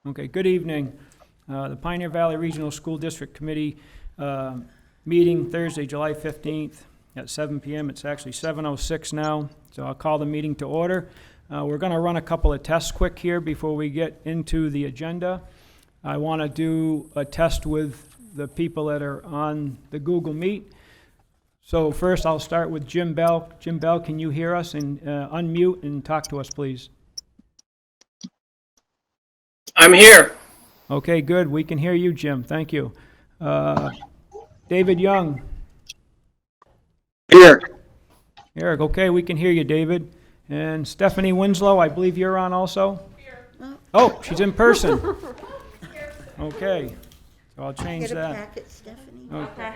Okay, good evening. The Pioneer Valley Regional School District Committee meeting Thursday, July 15th at 7 p.m. It's actually 7:06 now, so I'll call the meeting to order. We're going to run a couple of tests quick here before we get into the agenda. I want to do a test with the people that are on the Google Meet. So first, I'll start with Jim Bell. Jim Bell, can you hear us and unmute and talk to us, please? I'm here. Okay, good. We can hear you, Jim. Thank you. David Young. Here. Eric, okay, we can hear you, David. And Stephanie Winslow, I believe you're on also? Here. Oh, she's in person. Okay, so I'll change Get a that. packet, Stephanie. Okay.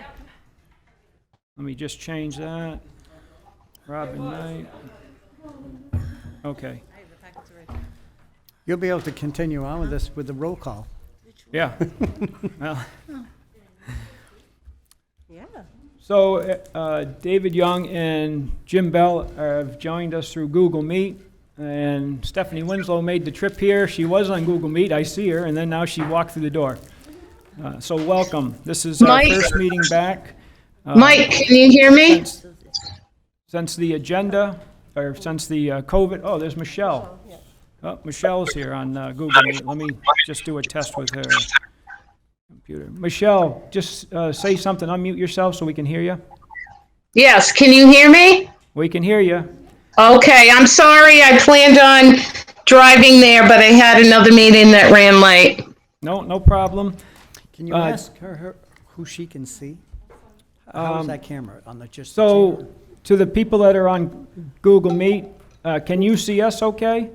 Let me just change that. Robin Knight. Okay, You'll be able to continue on with this with the roll call. yeah. Well, Yeah. so David Young and Jim Bell have joined us through Google Meet, and Stephanie Winslow made the trip here. She was on Google Meet, I see her, and then now she walked through the door. So welcome. This is our Mike? first meeting back. Mike, can you hear me? Since the agenda, or since the COVID, oh, there's Michelle. Oh, Michelle's here on Google Meet. Let me just do a test with her computer. Michelle, just say something, unmute yourself so we can hear you. Yes, can you hear me? We can hear you. Okay, I'm sorry. I planned on driving there, but I had another meeting that ran late. No problem. Can you ask her who she can see? How is that camera on the just? the So, chamber? to the people that are on Google Meet, can you see us okay?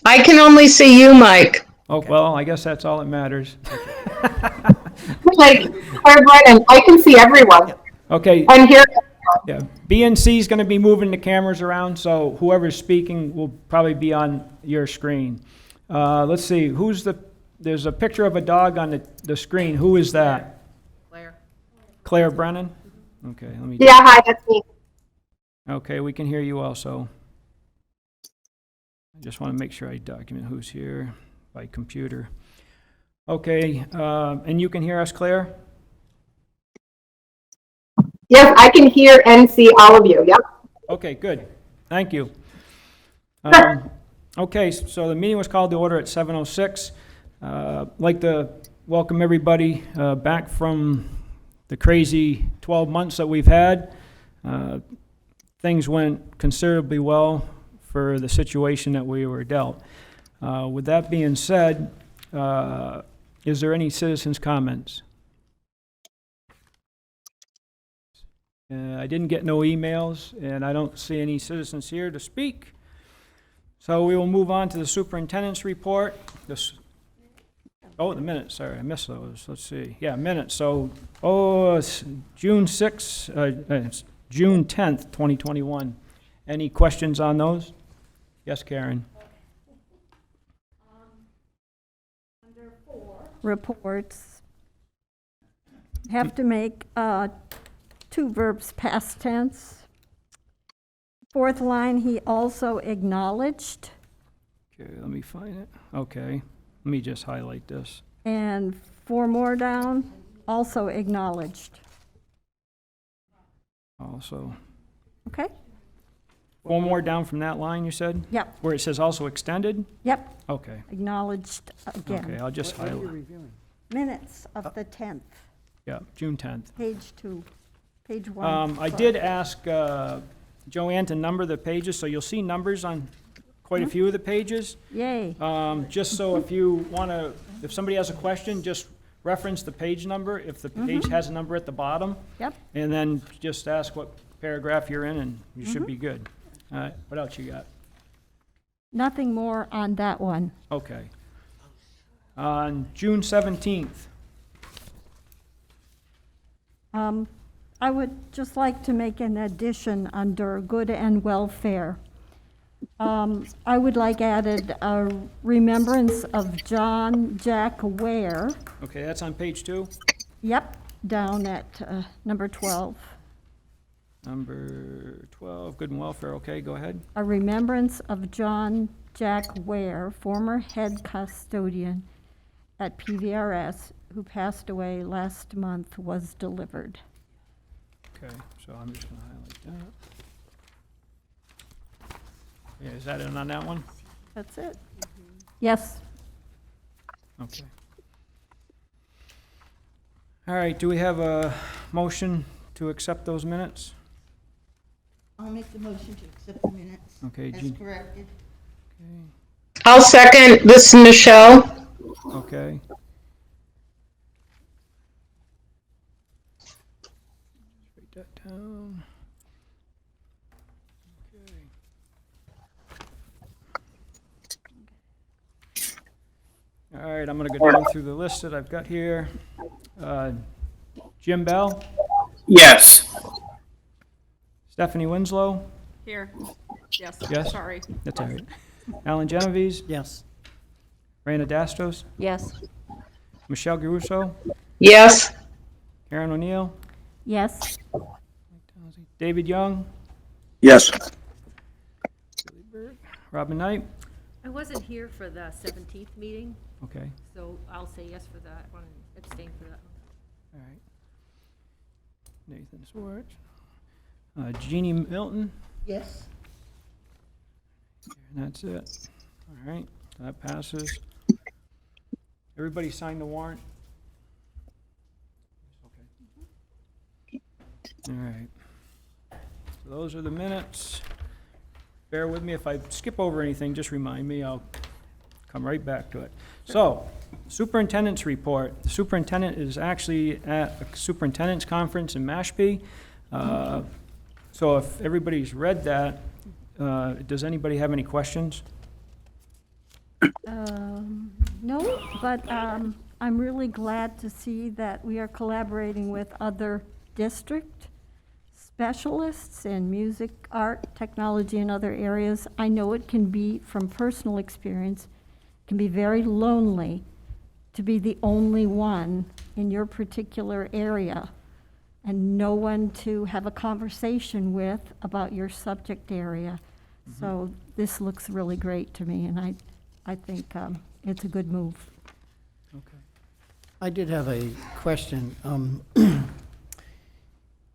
I can only see you, Mike. Oh, well, I guess that's all that matters. Like, Brennan, I can see everyone. Okay, I'm here. yeah. BNC is going to be moving the cameras around, so whoever's speaking will probably be on your screen. Let's see, there's a picture of a dog on the screen. Who is that? Claire Brennan? Okay, let me. Yeah, hi, that's me. Okay, we can hear you also. I just want to make sure I document who's here by computer. Okay, and you can hear us, Claire? Yes, I can hear and see all of you. Yep. Okay, good. Thank you. Okay, so the meeting was called to order at 7:06. I'd like to welcome everybody back from the crazy 12 months that we've had. Things went considerably well for the situation that we were dealt. With that being said, is there any citizens' comments? I didn't get no emails, and I don't see any citizens here to speak. So we will move on to the superintendent's report. The minutes, sorry, I missed those. Let's see. Yeah, minutes. So, it's June 6th, it's June 10th, 2021. Any questions on those? Yes, Karen. Under 4, reports, have to make two verbs past tense. Fourth line, he also acknowledged. Okay, let me find it. Okay, let me just highlight this. And 4 more down, also acknowledged. Also, Okay? 4 more down from that line, you said? Yep, Where it says also extended? yep, Okay, acknowledged okay, again. I'll just What are you highlight. reviewing? Minutes of the 10th, Yeah, June 10th. page 2, page 1. I did ask Joanne to number the pages, so you'll see numbers on quite a few of the pages. Yay. Just so if you want to, if somebody has a question, just reference the page number, if the page has a number at the bottom, Yep. and then just ask what paragraph you're in, and you should be good. All right, what else you got? Nothing more on that one. Okay. On June 17th, I would just like to make an addition under good and welfare. I would like added a remembrance of John Jack Ware. okay, that's on page 2. Yep, down at number 12. Number 12, good and welfare, okay, go ahead. A remembrance of John Jack Ware, former head custodian, at PVRS, who passed away last month, was delivered. Okay, so I'm just gonna highlight that. Yeah, is that it on that one? That's it. Yes. Okay. All right, do we have a motion to accept those minutes? I'll make the motion to accept the minutes Okay, as Jean, corrected. I'll second. This is Michelle. okay. Write that down. Okay. All right, I'm gonna go down through the list that I've got here. Jim Bell, Yes. Stephanie Winslow, Here. Yes. Yes? Sorry. that's all right. Alan Genovese, Yes. Raina Dastos, Yes. Michelle Garuso, Yes. Karen O'Neill, Yes. David Young, Yes. Robin Knight. I wasn't here for the 17th meeting, Okay, so I'll say yes for that one and abstain for that one. all right. Nathan Swartz. Jeannie Milton, Yes. and that's it. All right, that passes. Everybody signed the warrant? Okay. All right. So those are the minutes. Bear with me, if I skip over anything, just remind me, I'll come right back to it. So, superintendent's report. The superintendent is actually at a superintendent's conference in Mashpee. So if everybody's read that, does anybody have any questions? No, but I'm really glad to see that we are collaborating with other district specialists in music, art, technology, and other areas. I know it can be, from personal experience, can be very lonely to be the only one in your particular area and no one to have a conversation with about your subject area. So this looks really great to me, and I think it's a good move. Okay. I did have a question.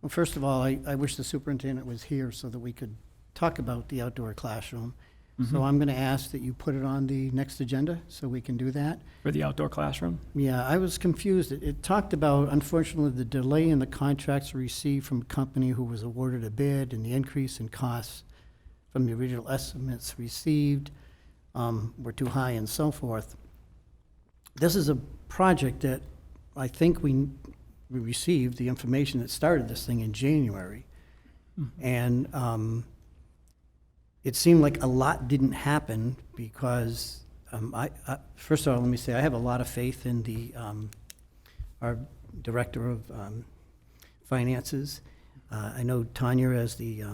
Well, first of all, I wish the superintendent was here so that we could talk about the outdoor classroom. So I'm going to ask that you put it on the next agenda so we can do that. For the outdoor classroom? Yeah, I was confused. It talked about, unfortunately, the delay in the contracts received from a company who was awarded a bid and the increase in costs from the original estimates received were too high and so forth. This is a project that I think we received the information that started this thing in January. And it seemed like a lot didn't happen because, first of all, let me say, I have a lot of faith in our Director of Finances. I know Tanya as the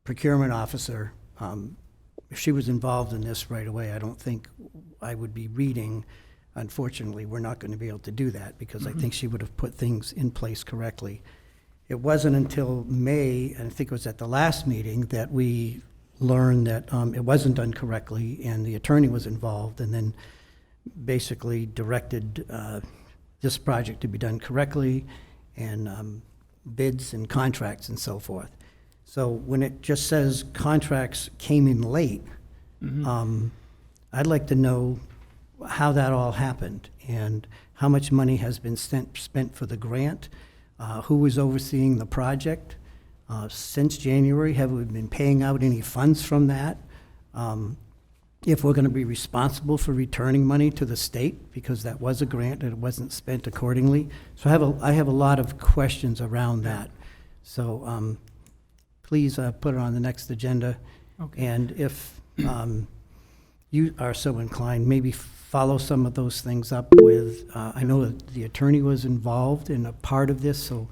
procurement officer. If she was involved in this right away, I don't think I would be reading. Unfortunately, we're not going to be able to do that because I think she would have put things in place correctly. It wasn't until May, and I think it was at the last meeting, that we learned that it wasn't done correctly and the attorney was involved and then basically directed this project to be done correctly and bids and contracts and so forth. So when it just says contracts came in late, I'd like to know how that all happened and how much money has been spent for the grant, who was overseeing the project. Since January, have we been paying out any funds from that? If we're going to be responsible for returning money to the state, because that was a grant and it wasn't spent accordingly. So I have a lot of questions around that. So please put it on the next agenda. Okay. And if you are so inclined, maybe follow some of those things up with, I know that the attorney was involved in a part of this, so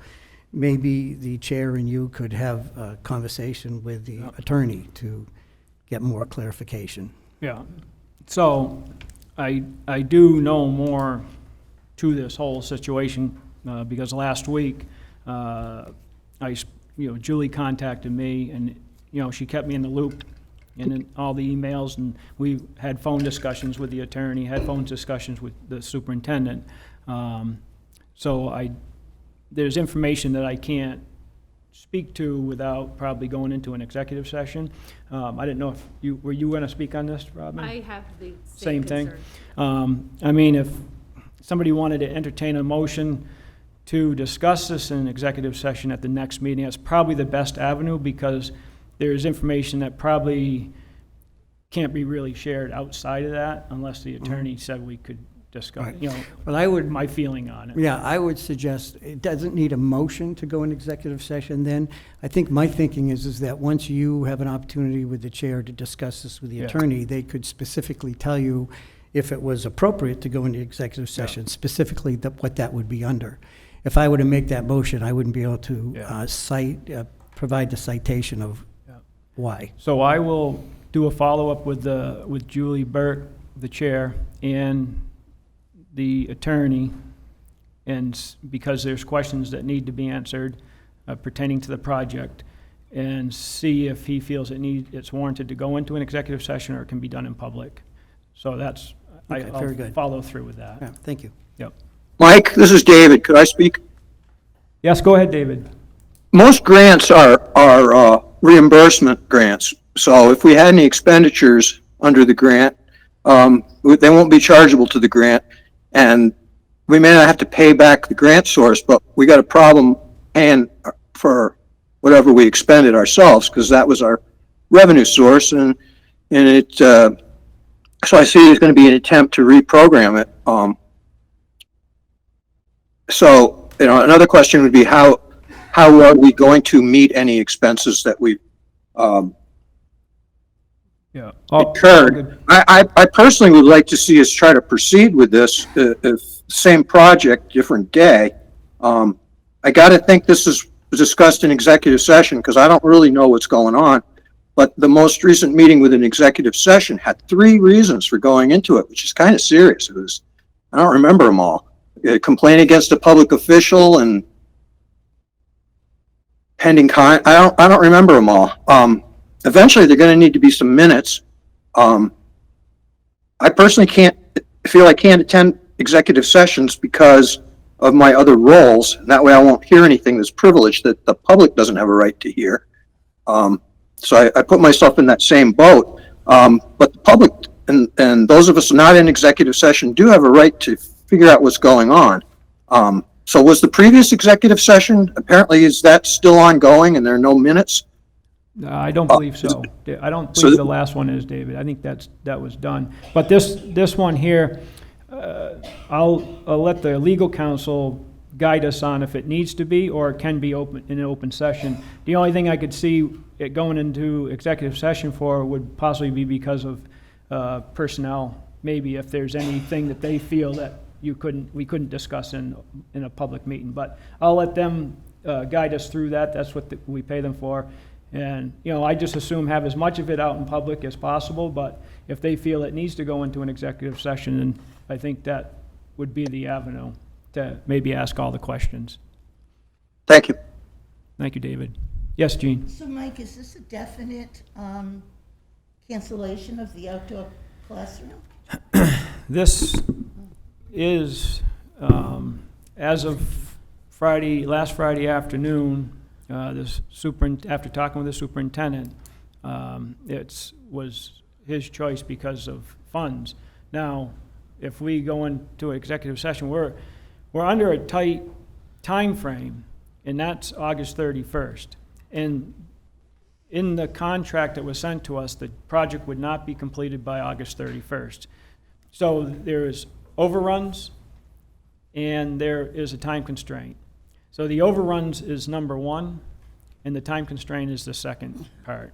maybe the chair and you could have a conversation with the attorney to get more clarification. Yeah. So I do know more to this whole situation because last week, Julie contacted me and, she kept me in the loop and in all the emails, and we had phone discussions with the attorney, had phone discussions with the superintendent. So there's information that I can't speak to without probably going into an executive session. I didn't know if were you going to speak on this, Robin? I have the Same same thing. concern. I mean, if somebody wanted to entertain a motion to discuss this in executive session at the next meeting, that's probably the best avenue, because there's information that probably can't be really shared outside of that unless the attorney said we could discuss, Right. you know, But I would, my feeling on it. yeah, I would suggest, it doesn't need a motion to go in executive session then. I think my thinking is that once you have an opportunity with the chair to discuss this with the Yeah. attorney, they could specifically tell you if it was appropriate to go into executive session, specifically what that would be under. If I were to make that motion, I wouldn't be able to Yeah. provide the citation of Yeah. why. So I will do a follow-up with Julie Burke, the chair, and the attorney, and because there's questions that need to be answered pertaining to the project, and see if he feels it's warranted to go into an executive session or it can be done in public. So that's, Okay, very I'll good. follow through with that. Yeah, thank you. Yep. Mike, this is David. Could I speak? Yes, go ahead, David. Most grants are reimbursement grants. So if we had any expenditures under the grant, they won't be chargeable to the grant. And we may not have to pay back the grant source, but we got a problem paying for whatever we expended ourselves, because that was our revenue source. And it, so I see there's going to be an attempt to reprogram it. So, you know, another question would be how are we going to meet any expenses that we Yeah. incurred? I personally would like to see us try to proceed with this, if same project, different day. I got to think this is discussed in executive session, because I don't really know what's going on. But the most recent meeting with an executive session had 3 reasons for going into it, which is kind of serious. It was, I don't remember them all. Complaint against a public official and pending I don't remember them all. Eventually, they're going to need to be some minutes. I personally feel I can't attend executive sessions because of my other roles. And that way I won't hear anything that's privileged that the public doesn't have a right to hear. So I put myself in that same boat. But the public and those of us not in executive session do have a right to figure out what's going on. So was the previous executive session, apparently, is that still ongoing and there are no minutes? I don't believe so. I don't So believe the last one is, David. I think that was done. But this one here, I'll let the legal counsel guide us on if it needs to be or it can be open in an open session. The only thing I could see it going into executive session for would possibly be because of personnel. Maybe if there's anything that they feel that we couldn't discuss in a public meeting. But I'll let them guide us through that. That's what we pay them for. And, you know, I just assume have as much of it out in public as possible, but if they feel it needs to go into an executive session, then I think that would be the avenue to maybe ask all the questions. Thank you. Thank you, David. Yes, Jean? So Mike, is this a definite cancellation of the outdoor classroom? This is, as of last Friday afternoon, after talking with the superintendent, it was his choice because of funds. Now, if we go into executive session, we're under a tight time frame, and that's August 31st. And in the contract that was sent to us, the project would not be completed by August 31st. So there's overruns, and there is a time constraint. So the overruns is number 1, and the time constraint is the second part.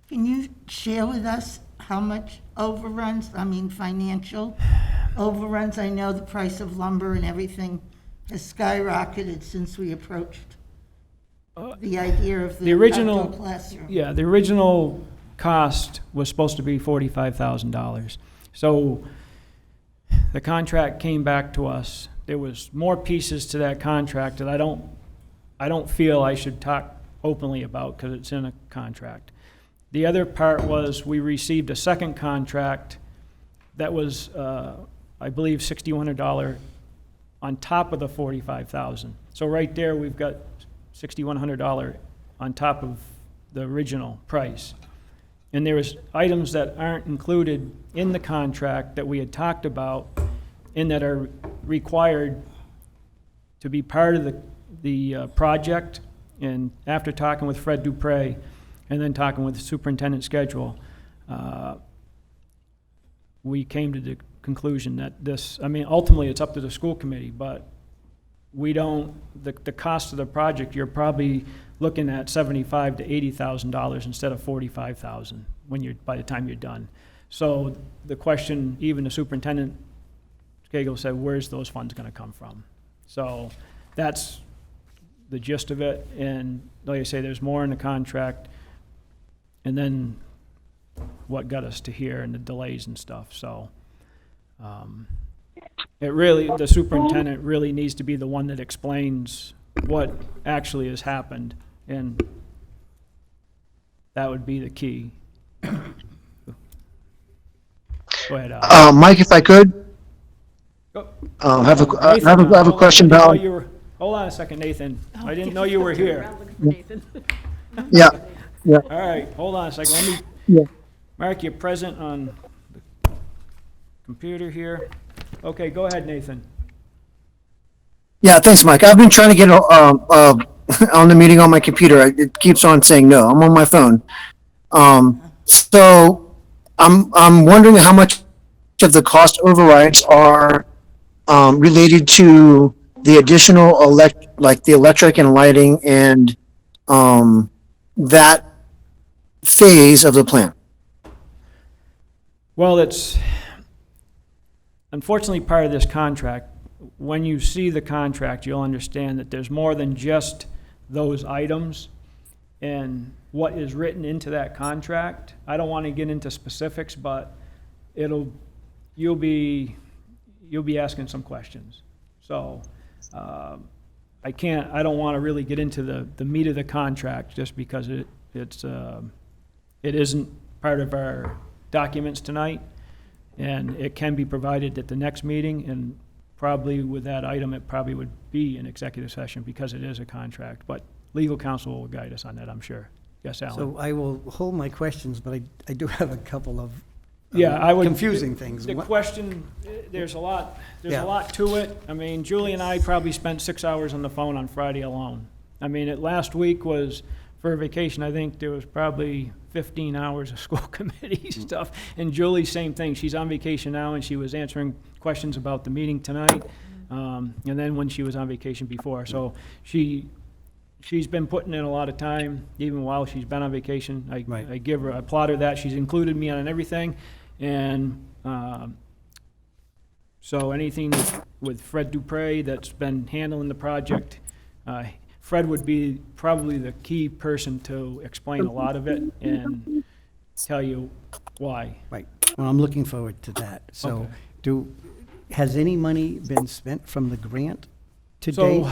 Can you share with us how much overruns, I mean financial overruns? I know the price of lumber and everything has skyrocketed since we approached the idea of the original outdoor classroom. Yeah, the original cost was supposed to be $45,000. So the contract came back to us. There was more pieces to that contract that I don't feel I should talk openly about because it's in a contract. The other part was we received a second contract that was, I believe, $6,100 on top of the $45,000. So right there, we've got $6,100 on top of the original price. And there was items that aren't included in the contract that we had talked about and that are required to be part of the project. And after talking with Fred Dupre and then talking with the superintendent schedule, we came to the conclusion that this, I mean, ultimately it's up to the school committee, but we don't, the cost of the project, you're probably looking at $75,000 to $80,000 instead of $45,000 when you're, by the time you're done. So the question, even the superintendent, Skagel said, where's those funds gonna come from? So that's the gist of it, and like I say, there's more in the contract, and then what got us to here and the delays and stuff, so. It really, the superintendent really needs to be the one that explains what actually has happened, and that would be the key. Go ahead, Al. Mike, if I could, Go. have a Nathan, question I didn't know about. you were- Hold on a second, Nathan. I didn't know you were here. Yeah, yeah. All right, hold on a second. Let me Yeah. mark you present on the computer here. Okay, go ahead, Nathan. Yeah, thanks, Mike. I've been trying to get on the meeting on my computer. It keeps on saying no. I'm on my phone. So I'm wondering how much of the cost overrides are related to the additional like the electric and lighting and that phase of the plan. Well, it's unfortunately part of this contract. When you see the contract, you'll understand that there's more than just those items and what is written into that contract. I don't want to get into specifics, but you'll be asking some questions. So I don't want to really get into the meat of the contract just because it isn't part of our documents tonight, and it can be provided at the next meeting, and probably with that item, it probably would be an executive session because it is a contract, but legal counsel will guide us on that, I'm sure. Yes, Alan? So I will hold my questions, but I do have a couple of Yeah, I would. confusing things. The question, there's a lot Yeah. to it. I mean, Julie and I probably spent 6 hours on the phone on Friday alone. I mean, last week was, for vacation, I think there was probably 15 hours of school committee stuff. And Julie, same thing. She's on vacation now, and she was answering questions about the meeting tonight. And then when she was on vacation before. So she's been putting in a lot of time, even while she's been on vacation. I applaud her that. She's included me on everything. And so anything with Fred Dupre that's been handling the project, Fred would be probably the key person to explain a lot of it and tell you why. Right. Well, I'm looking forward to that. So has any money been spent from the grant to date? So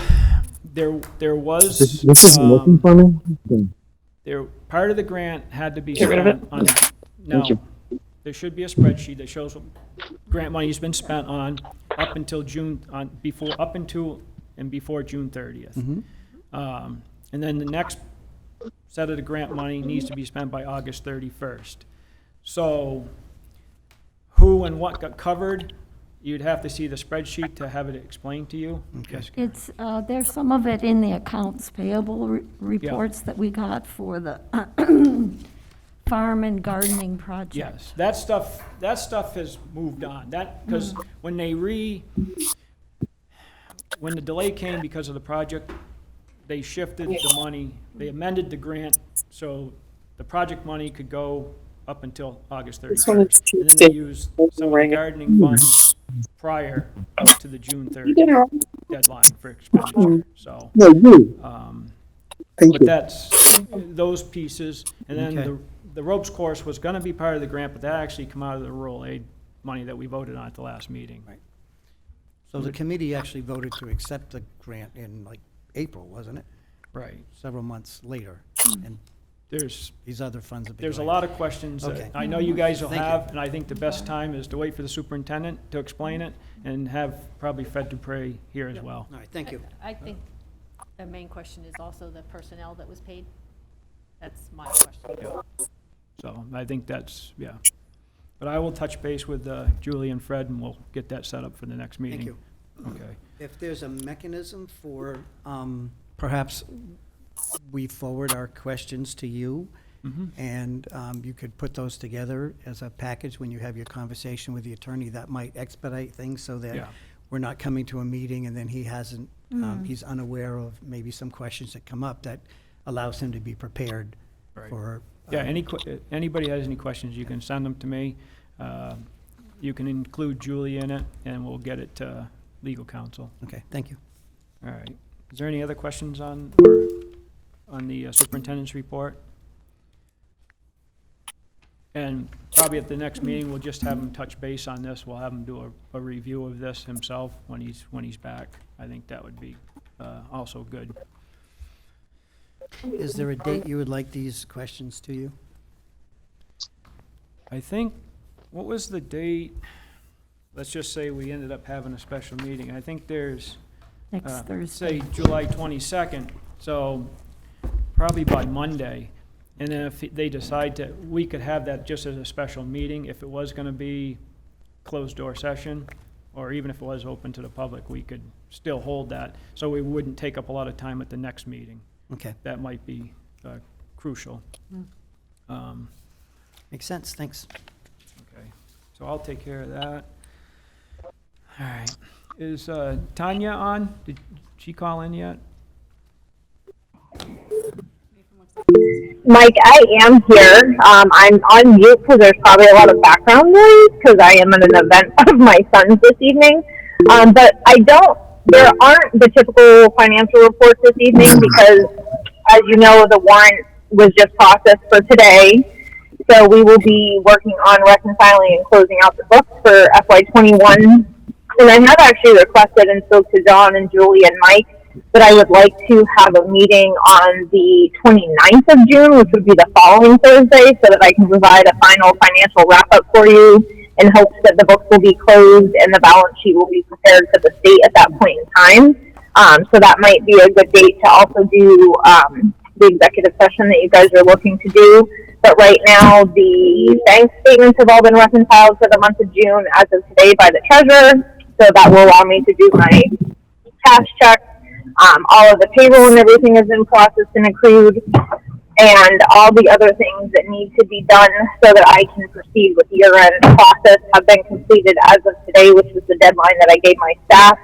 there was. This isn't working for me? Part of the grant had to be Get rid of spent on, no. Thank you. There should be a spreadsheet that shows what grant money has been spent on up until before June 30th. And then the next set of the grant money needs to be spent by August 31st. So who and what got covered, you'd have to see the spreadsheet to have it explained to you. Okay. It's, there's some of it in the accounts payable reports that we got for the farm and gardening project. Yes, that stuff has moved on. Because when the delay came because of the project, they shifted the money, they amended the grant, so the project money could go up until August 31st. And then they used some of the gardening funds prior up to the June 30th deadline for expenditure, so. But that's those pieces, and then Okay. the ropes course was gonna be part of the grant, but that actually come out of the rural aid money that we voted on at the last meeting. Right. So the committee actually voted to accept the grant in like April, wasn't it? Right. Several months later. And These other funds will be there's a going. lot of questions Okay. that I know you guys will Thank you. have, and I think the best time is to wait for the superintendent to explain it and have probably Fred Dupre here as well. All right, thank you. I think the main question is also the personnel that was paid. That's my question. So I think that's, yeah. But I will touch base with Julie and Fred, and we'll get that set up for the next meeting. Thank you. Okay. If there's a mechanism for, perhaps we forward our questions to you, and you could put those together as a package when you have your conversation with the attorney, that might expedite things so that Yeah. we're not coming to a meeting and then he hasn't, he's unaware of maybe some questions that come up that allows him to be prepared Right. for. Yeah, anybody has any questions, you can send them to me. You can include Julie in it, and we'll get it to legal counsel. Okay, thank you. All right. Is there any other questions on the superintendent's report? And probably at the next meeting, we'll just have him touch base on this. We'll have him do a review of this himself when he's back. I think that would be also good. Is there a date you would like these questions to you? I think, what was the date? Let's just say we ended up having a special meeting. I think there's, Next Thursday. say, July 22nd, so probably by Monday. And then if they decide to, we could have that just as a special meeting. If it was going to be closed-door session, or even if it was open to the public, we could still hold that, so we wouldn't take up a lot of time at the next meeting. Okay, That might be crucial. makes sense, thanks. Okay, so I'll take care of that. All right. Is Tanya on? Did she call in yet? Mike, I am here. I'm on mute because there's probably a lot of background noise because I am at an event of my son's this evening. But there aren't the typical financial reports this evening because, as you know, the warrant was just processed for today. So we will be working on reconciling and closing out the books for FY21. And I have actually requested and spoke to John and Julie and Mike that I would like to have a meeting on the 29th of June, which would be the following Thursday, so that I can provide a final financial wrap-up for you in hopes that the books will be closed and the balance sheet will be prepared for the state at that point in time. So that might be a good date to also do the executive session that you guys are looking to do. But right now, the bank statements have all been reconciled for the month of June as of today by the treasurer, so that will allow me to do my cash checks. All of the payroll and everything has been processed and accrued, and all the other things that need to be done so that I can proceed with year-end process have been completed as of today, which was the deadline that I gave my staff.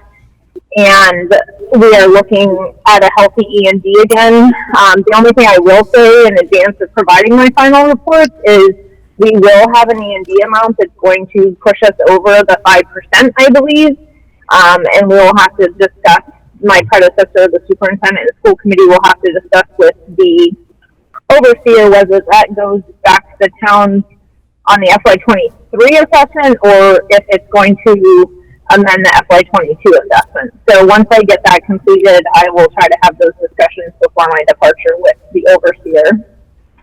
And we are looking at a healthy E&D again. The only thing I will say in advance of providing my final report is we will have an E&D amount that's going to push us over the 5%, I believe, and we will have to discuss. My predecessor, the superintendent and school committee, will have to discuss with the overseer whether that goes back to the town on the FY23 assessment or if it's going to amend the FY22 assessment. So once I get that completed, I will try to have those discussions before my departure with the overseer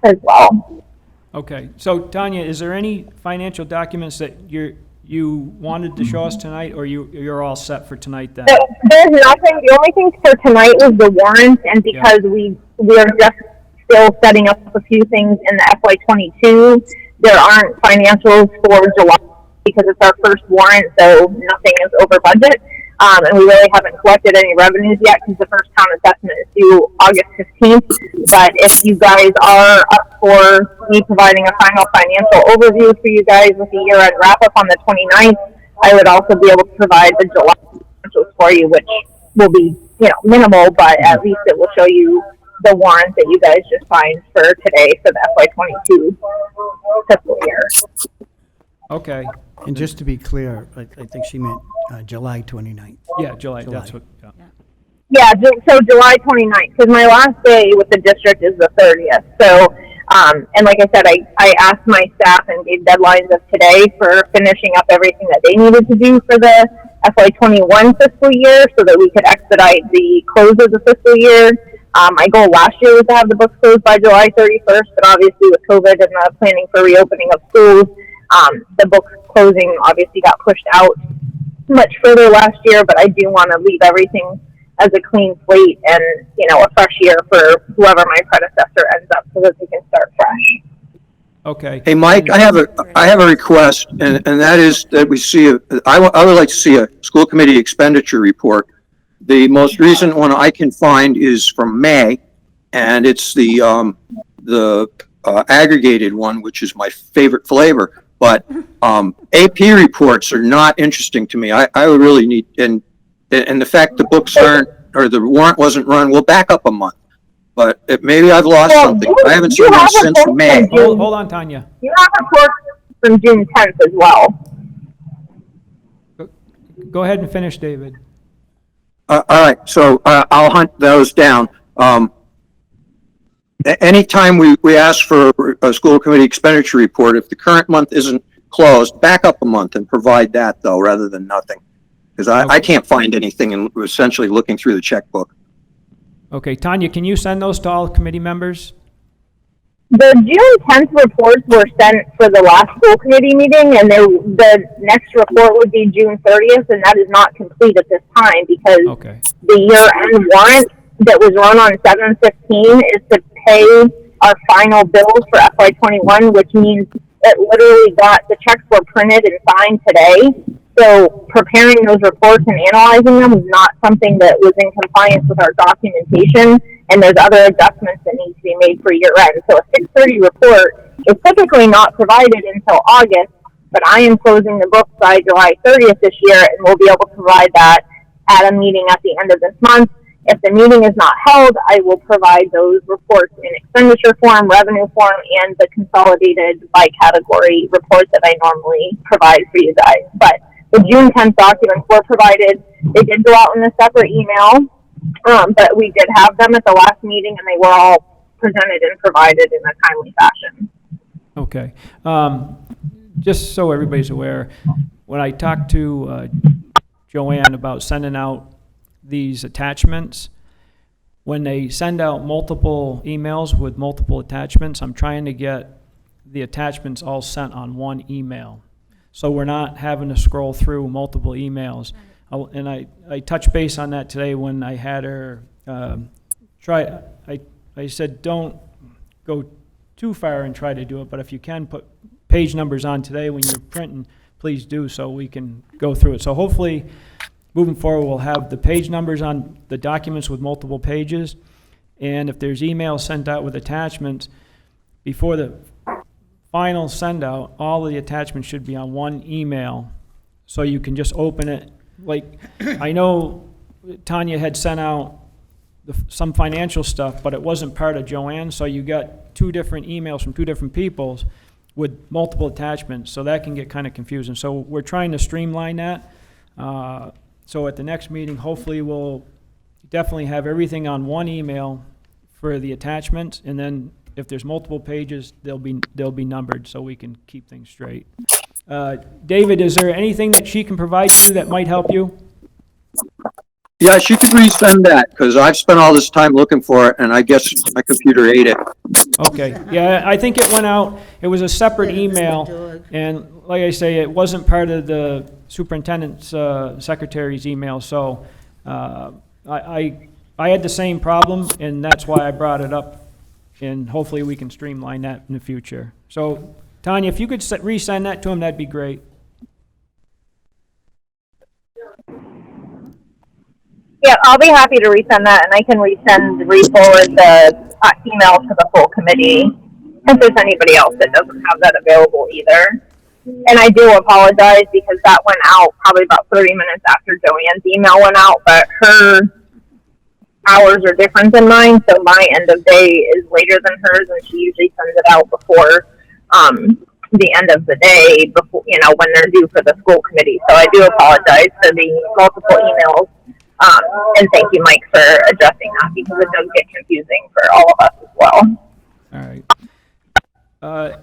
as well. Okay, so Tanya, is there any financial documents that you wanted to show us tonight, or you're all set for tonight then? There's nothing. The only thing for tonight was the warrant, and because we are just still setting up a few things in the FY22, there aren't financials for July because it's our first warrant, so nothing is over budget. And we really haven't collected any revenues yet because the first town assessment is due August 15th. But if you guys are up for me providing a final financial overview for you guys with the year-end wrap-up on the 29th, I would also be able to provide the July financials for you, which will be, minimal, but at least it will show you the warrant that you guys just signed for today for the FY22 fiscal year. Okay, And just to be clear, I think she meant July 29th. yeah, July, that's what, yeah. Yeah, so July 29th, because my last day with the district is the 30th. So, and like I said, I asked my staff and gave deadlines of today for finishing up everything that they needed to do for the FY21 fiscal year so that we could expedite the close of the fiscal year. My goal last year was to have the books closed by July 31st, but obviously with COVID and the planning for reopening of schools, the book closing obviously got pushed out much further last year, but I do want to leave everything as a clean slate and, you know, a fresh year for whoever my predecessor ends up so that they can start fresh. Okay. Hey, Mike, I have a request, and that is that we see I would like to see a school committee expenditure report. The most recent one I can find is from May, and it's the aggregated one, which is my favorite flavor. But AP reports are not interesting to me. I would really need, and the fact the books aren't, or the warrant wasn't run, we'll back up a month. But maybe I've lost something. I haven't seen them since May. Hold on, Tanya. You have reports from June 10th as well. Go ahead and finish, David. All right, so I'll hunt those down. Anytime we ask for a school committee expenditure report, if the current month isn't closed, back up a month and provide that, though, rather than nothing. Because I can't find anything in essentially looking through the checkbook. Okay, Tanya, can you send those to all committee members? The June 10th reports were sent for the last school committee meeting, and the next report would be June 30th, and that is not complete at this time because the year-end warrant that was run on 7/15 is to pay our final bills for FY21, which means it literally the checks were printed and signed today. So preparing those reports and analyzing them is not something that was in compliance with our documentation, and there's other adjustments that need to be made for year end. So a 6/30 report is typically not provided until August, but I am closing the books by July 30th this year, and we'll be able to provide that at a meeting at the end of this month. If the meeting is not held, I will provide those reports in expenditure form, revenue form, and the consolidated by category report that I normally provide for you guys. But the June 10th documents were provided. They did go out in a separate email, but we did have them at the last meeting, and they were all presented and provided in a timely fashion. Okay. Just so everybody's aware, when I talked to Joanne about sending out these attachments, when they send out multiple emails with multiple attachments, I'm trying to get the attachments all sent on one email. So we're not having to scroll through multiple emails. And I touched base on that today when I had her I said, don't go too far and try to do it, but if you can put page numbers on today when you're printing, please do so we can go through it. So hopefully, moving forward, we'll have the page numbers on the documents with multiple pages, and if there's emails sent out with attachments, before the final send out, all of the attachments should be on one email, so you can just open it. Like, I know Tanya had sent out some financial stuff, but it wasn't part of Joanne, so you got two different emails from two different people with multiple attachments, so that can get kind of confusing. So we're trying to streamline that. So at the next meeting, hopefully we'll definitely have everything on one email for the attachments, and then if there's multiple pages, they'll be numbered so we can keep things straight. David, is there anything that she can provide you that might help you? Yeah, she could resend that, because I've spent all this time looking for it, and I guess my computer ate it. Okay, yeah, I think it went out, it was a separate email, and like I say, it wasn't part of the superintendent's secretary's email, so I had the same problem, and that's why I brought it up, and hopefully we can streamline that in the future. So, Tanya, if you could resend that to him, that'd be great. Yeah, I'll be happy to resend that, and I can re-forward the email to the full committee if there's anybody else that doesn't have that available either. And I do apologize because that went out probably about 30 minutes after Joanne's email went out, but her hours are different than mine, so my end of day is later than hers, and she usually sends it out before the end of the day, before, you know, when they're due for the school committee. So I do apologize for the multiple emails. And thank you, Mike, for addressing that, because it does get confusing for all of us as well. All right.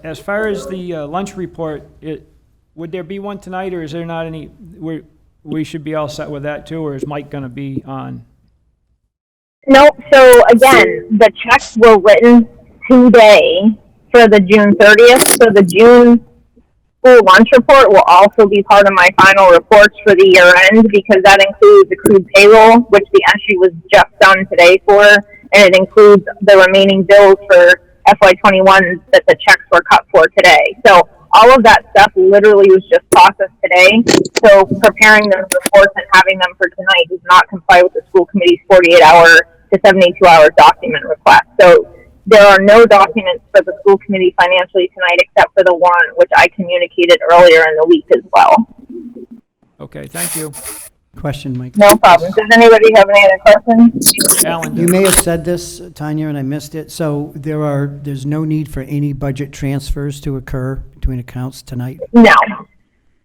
As far as the lunch report, would there be one tonight, or is there not any? We should be all set with that too, or is Mike going to be on? No, so again, the checks were written today for the June 30th, so the June school lunch report will also be part of my final reports for the year end, because that includes accrued payroll, which the entry was just done today for, and it includes the remaining bills for FY21 that the checks were cut for today. So all of that stuff literally was just processed today. So preparing those reports and having them for tonight does not comply with the school committee's 48-hour to 72-hour document request. So there are no documents for the school committee financially tonight except for the warrant, which I communicated earlier in the week as well. Okay, thank you. Question, Mike. No problem. Does anybody have any other questions? Alan? You may have said this, Tanya, and I missed it. So there's no need for any budget transfers to occur between accounts tonight? No.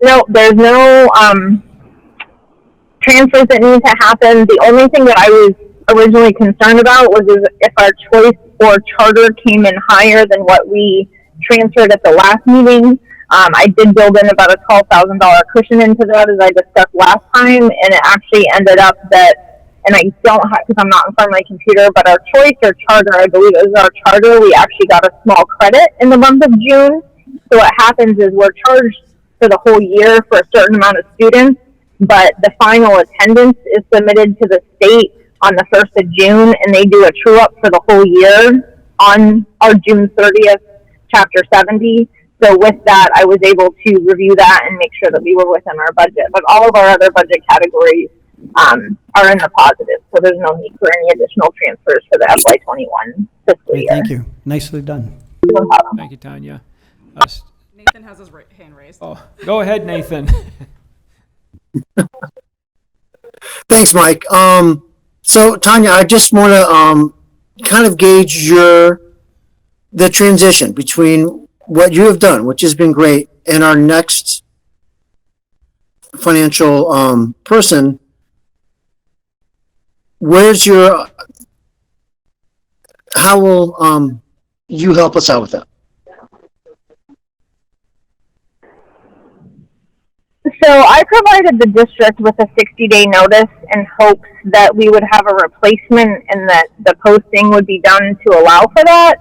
No, there's no transfers that need to happen. The only thing that I was originally concerned about was if our choice or charter came in higher than what we transferred at the last meeting. I did build in about a $12,000 cushion into that, as I discussed last time, and it actually ended up that, and I don't have, because I'm not in front of my computer, but our choice or charter, I believe it was our charter, we actually got a small credit in the month of June. So what happens is we're charged for the whole year for a certain amount of students, but the final attendance is submitted to the state on the 1st of June, and they do a true up for the whole year on our June 30th, Chapter 70. So with that, I was able to review that and make sure that we were within our budget. But all of our other budget categories are in the positive, so there's no need for any additional transfers for the FY21 fiscal year. Thank you. Nicely done. No problem. Thank you, Tanya. Nathan has his hand raised. Oh, go ahead, Nathan. Thanks, Mike. So Tanya, I just want to kind of gauge the transition between what you have done, which has been great, and our next financial person. How will you help us out with that? So I provided the district with a 60-day notice in hopes that we would have a replacement and that the posting would be done to allow for that.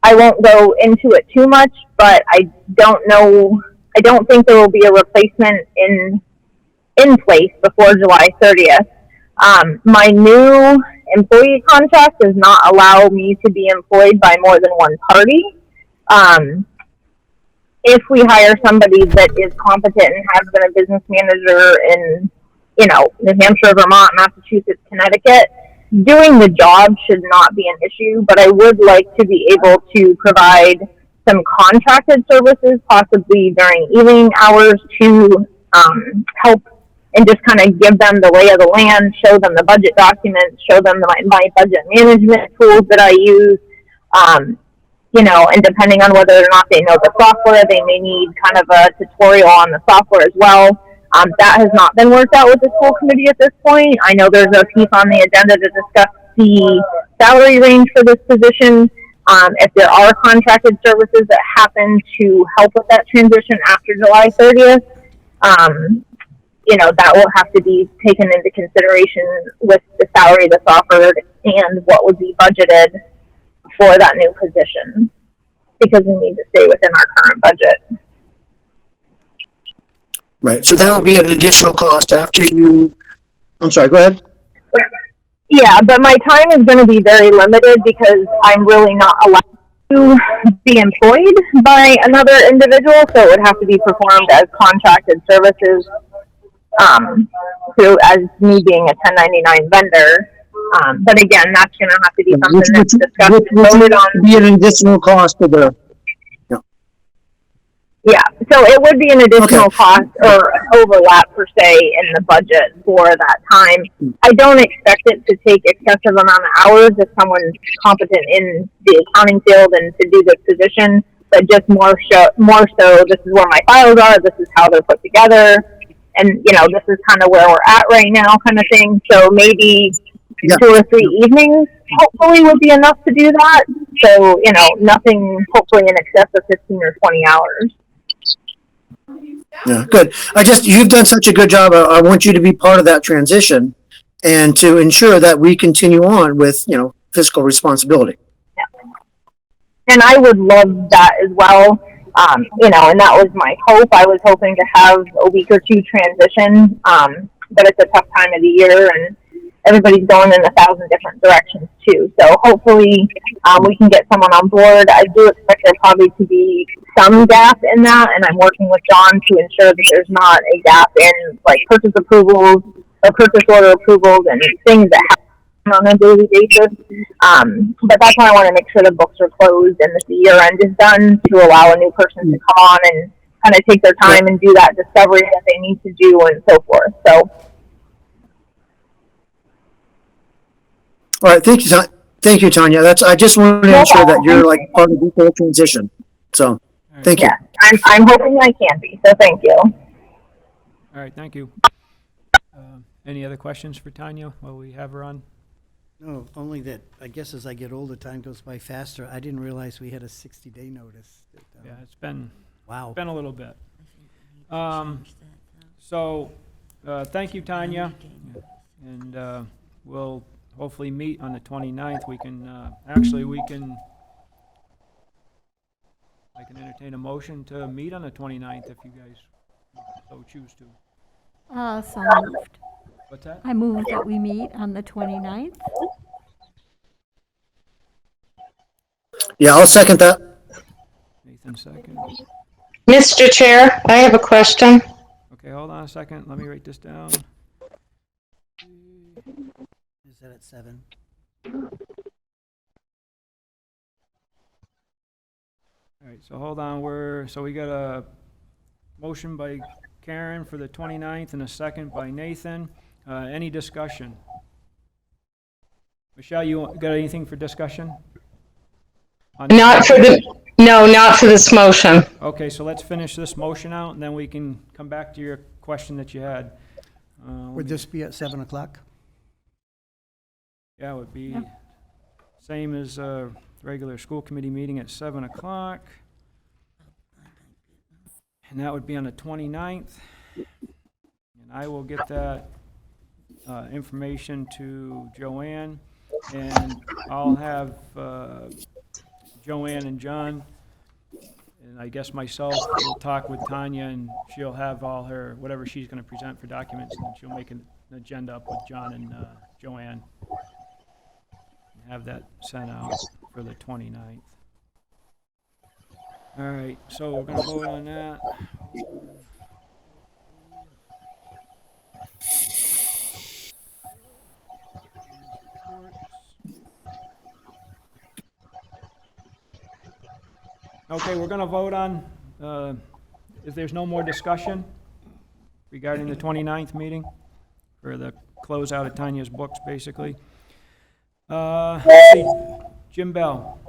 I won't go into it too much, but I don't think there will be a replacement in place before July 30th. My new employee contract does not allow me to be employed by more than one party. If we hire somebody that is competent and has been a business manager in, New Hampshire, Vermont, Massachusetts, Connecticut, doing the job should not be an issue, but I would like to be able to provide some contracted services, possibly during evening hours, to help and just kind of give them the lay of the land, show them the budget documents, show them my budget management tools that I use, and depending on whether or not they know the software, they may need kind of a tutorial on the software as well. That has not been worked out with the school committee at this point. I know there's a piece on the agenda to discuss the salary range for this position. If there are contracted services that happen to help with that transition after July 30th, that will have to be taken into consideration with the salary that's offered and what would be budgeted for that new position, because we need to stay within our current budget. Right. So that will be an additional cost after you. I'm sorry. Go ahead. Yeah, but my time is going to be very limited because I'm really not allowed to be employed by another individual, so it would have to be performed as contracted services, as me being a 1099 vendor. But again, that's going to have to be something that's discussed and voted on. Be an additional cost to the. Yeah, so it would be an additional cost or overlap per se in the budget for that time. I don't expect it to take excessive amount of hours if someone's competent in the accounting field and to do this position, but just more so this is where my files are, this is how they're put together, and this is kind of where we're at right now kind of thing. So maybe 2 or 3 evenings hopefully would be enough to do that. So, nothing hopefully in excess of 15 or 20 hours. Yeah, good. You've done such a good job. I want you to be part of that transition. and to ensure that we continue on with, fiscal responsibility. And I would love that as well. And that was my hope. I was hoping to have a week or two transition, but it's a tough time of the year, and everybody's going in 1,000 different directions too. So hopefully we can get someone on board. I do expect there probably to be some gap in that, and I'm working with John to ensure that there's not a gap in like purchase approvals or purchase order approvals and things that happen on a daily basis. But that's why I want to make sure the books are closed and that the year end is done to allow a new person to come on and kind of take their time and do that discovery that they need to do and so forth. So. All right, thank you, Tanya. I just want to ensure that you're like part of the whole transition. So, thank you. Yeah, I'm hoping I can be. So thank you. All right, thank you. Any other questions for Tanya while we have her on? No, only that, I guess as I get older, time goes by faster. I didn't realize we had a 60-day notice. Yeah, it's been Wow. a little bit. So, thank you, Tanya. And we'll hopefully meet on the 29th. We can, I can entertain a motion to meet on the 29th if you guys so choose to. So moved. What's that? I move that we meet on the 29th. Yeah, I'll second that. Nathan, second. Mr. Chair, I have a question. Okay, hold on a second. Let me write this down. Is that at 7? All right, so hold on. So we got a motion by Karen for the 29th and a second by Nathan. Any discussion? Michelle, you got anything for discussion? Not for this motion. Okay, so let's finish this motion out, and then we can come back to your question that you had. Would this be at 7 o'clock? Yeah, it would be same as regular school committee meeting at 7 o'clock. And that would be on the 29th. And I will get that information to Joanne, and I'll have Joanne and John, and I guess myself, will talk with Tanya, and she'll have all her, whatever she's going to present for documents, and she'll make an agenda up with John and Joanne. And have that sent out for the 29th. All right, so we're going to vote on that. Okay, we're going to vote on, if there's no more discussion regarding the 29th meeting, for the closeout of Tanya's books, basically. Let's see. Jim Bell,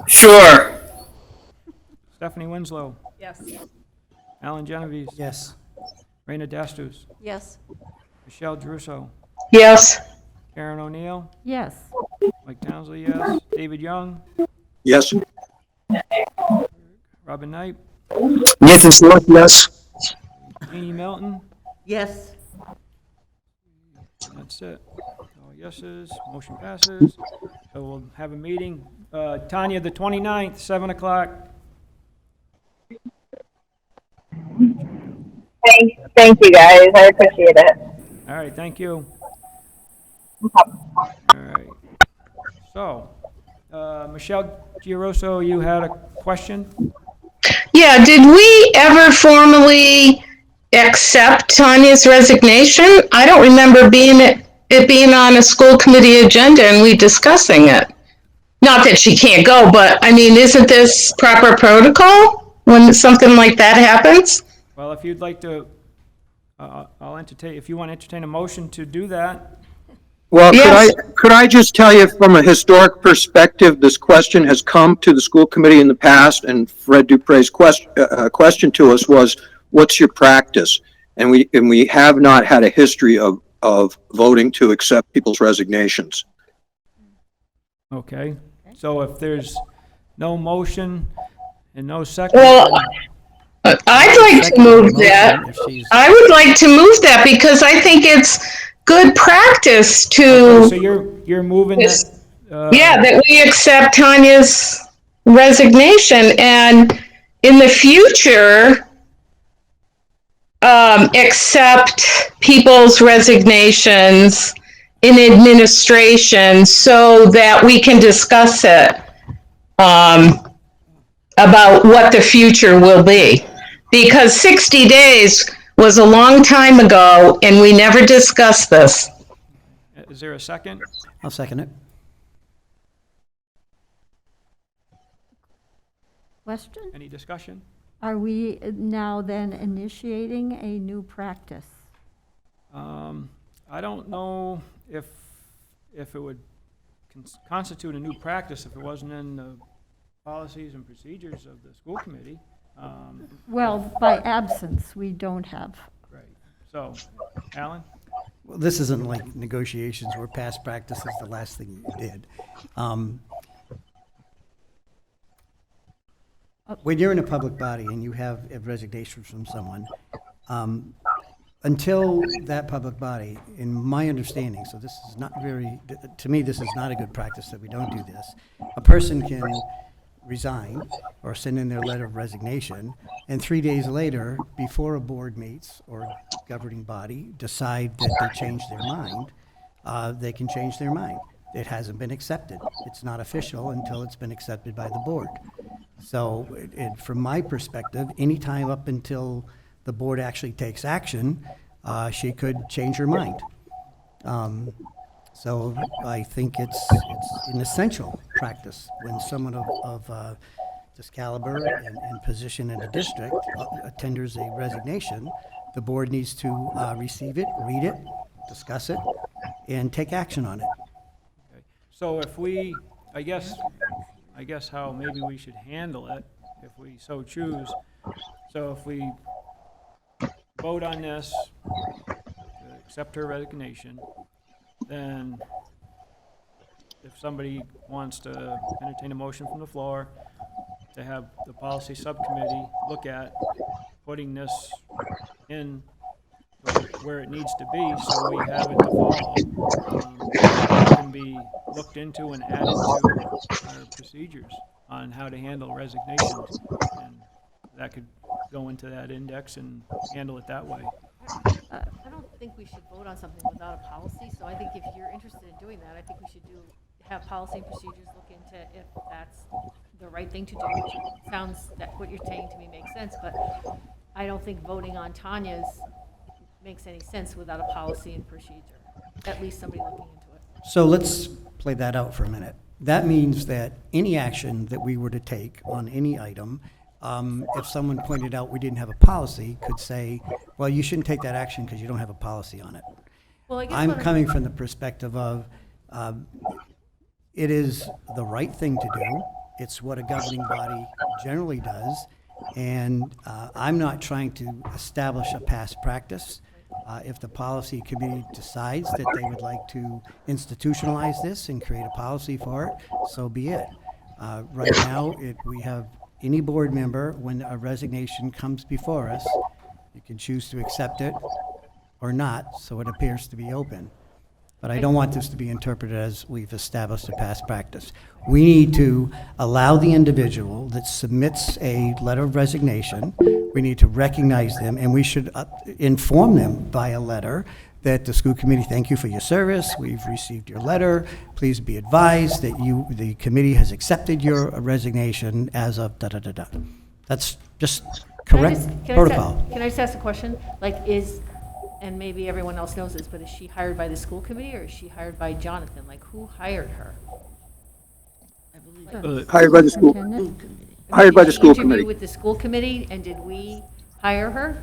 Sure. Stephanie Winslow, Yes. Alan Genovese, Yes. Raina Dastus, Yes. Michelle Drusso, Yes. Karen O'Neill, Yes. Mike Townsley, yes, David Young, Yes. Robin Knight, Nathan Smith, yes. Jeannie Melton, Yes. that's it. All yeses, motion passes. So we'll have a meeting. Tanya, the 29th, 7 o'clock. Thank you guys. I appreciate it. All right, thank you. No problem. All right. So, Michelle Giroso, you had a question? Yeah, did we ever formally accept Tanya's resignation? I don't remember it being on a school committee agenda and we discussing it. Not that she can't go, but I mean, isn't this proper protocol when something like that happens? Well, if you'd like to, I'll entertain, if you want to entertain a motion to do that. Well, Yes. could I just tell you from a historic perspective, this question has come to the school committee in the past, and Fred Dupre's question to us was, what's your practice? And we have not had a history of voting to accept people's resignations. Okay, so if there's no motion and no second. Well, I'd like to move that. I would like to move that because I think it's good practice So to, you're moving that, yeah, that we accept Tanya's resignation and in the future, accept people's resignations in administration so that we can discuss it, about what the future will be. Because 60 days was a long time ago and we never discussed this. is there a second? I'll second it. Question? Any discussion? Are we now then initiating a new practice? I don't know if it would constitute a new practice if it wasn't in the policies and procedures of the school committee. Well, by absence, we don't have. Right. So, Alan? Well, this isn't like negotiations where past practice is the last thing you did. When you're in a public body and you have a resignation from someone, until that public body, in my understanding, so this is not very, to me, this is not a good practice that we don't do this. A person can resign or send in their letter of resignation, and 3 days later, before a board meets or governing body decide that they change their mind, they can change their mind. It hasn't been accepted. It's not official until it's been accepted by the board. So from my perspective, any time up until the board actually takes action, she could change her mind. So I think it's an essential practice when someone of this caliber and position in a district tenders a resignation, the board needs to receive it, read it, discuss it, and take action on it. Okay. So if we, I guess how maybe we should handle it, if we so choose. So if we vote on this, to accept her resignation, then if somebody wants to entertain a motion from the floor to have the policy subcommittee look at putting this in where it needs to be, so we have it to follow, it can be looked into and added to our procedures on how to handle resignations, and that could go into that index and handle it that way. I don't think we should vote on something without a policy, so I think if you're interested in doing that, I think we should have policy and procedures look into if that's the right thing to do, which sounds, that what you're saying to me makes sense, but I don't think voting on Tanya's makes any sense without a policy and procedure, at least somebody looking into it. So let's play that out for a minute. That means that any action that we were to take on any item, if someone pointed out we didn't have a policy, could say, well, you shouldn't take that action because you don't have a policy on it. Well, I guess I'm what coming from the perspective of, it is the right thing to do. It's what a governing body generally does. And I'm not trying to establish a past practice. If the policy committee decides that they would like to institutionalize this and create a policy for it, so be it. Right now, we have any board member, when a resignation comes before us, you can choose to accept it or not, so it appears to be open. But I don't want this to be interpreted as we've established a past practice. We need to allow the individual that submits a letter of resignation, we need to recognize them, and we should inform them by a letter that the school committee, thank you for your service, we've received your letter, please be advised that the committee has accepted your resignation as of da-da-da-da. That's just correct protocol. Can I just ask a question? Like, and maybe everyone else knows this, but is she hired by the school committee or is she hired by Jonathan? Like, who hired her? Hired by the school, Superintendent? hired by the school Did she committee. interview with the school committee, and did we hire her?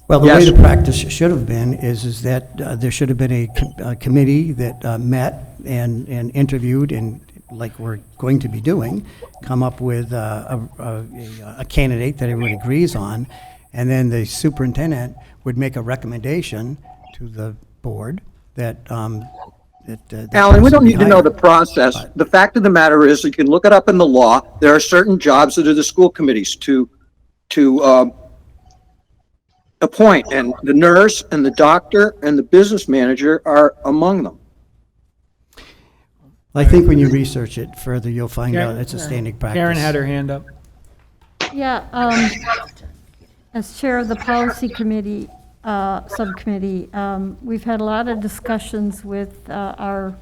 Well, the way Yes. the practice should have been is that there should have been a committee that met and interviewed, and like we're going to be doing, come up with a candidate that everyone agrees on, and then the superintendent would make a recommendation to the board that Alan, we don't need to know the process. The fact of the matter is, you can look it up in the law. There are certain jobs that are the school committees to appoint, and the nurse and the doctor and the business manager are among them. I think when you research it further, you'll find out it's a standing practice. Karen had her hand up. Yeah, as chair of the policy committee, subcommittee, we've had a lot of discussions with our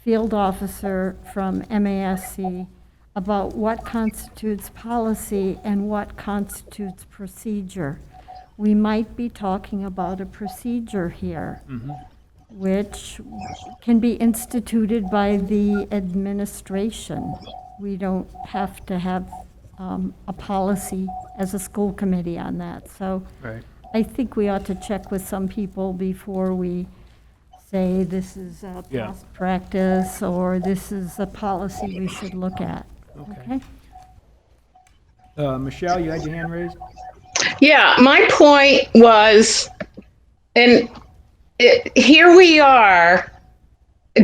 field officer from MASC about what constitutes policy and what constitutes procedure. We might be talking about a procedure here, which can be instituted by the administration. We don't have to have a policy as a school committee on that. So Right. I think we ought to check with some people before we say this is a Yeah. past practice or this is a policy we should look at. Okay? Michelle, you had your hand raised? Yeah, my point was, and here we are,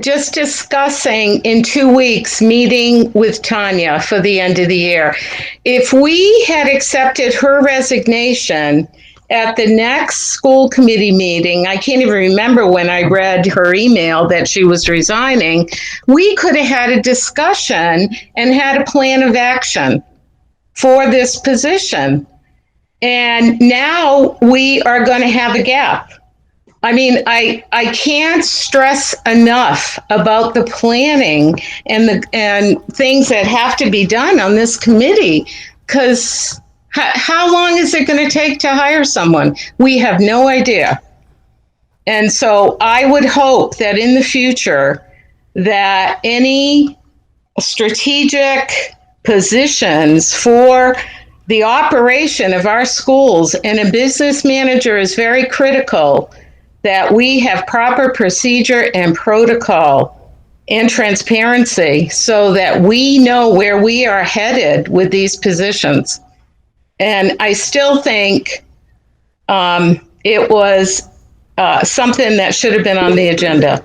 just discussing in 2 weeks, meeting with Tanya for the end of the year. If we had accepted her resignation at the next school committee meeting, I can't even remember when I read her email that she was resigning, we could have had a discussion and had a plan of action for this position. And now we are going to have a gap. I mean, I can't stress enough about the planning and things that have to be done on this committee, because how long is it going to take to hire someone? We have no idea. And so I would hope that in the future that any strategic positions for the operation of our schools, and a business manager is very critical, that we have proper procedure and protocol and transparency so that we know where we are headed with these positions. And I still think it was something that should have been on the agenda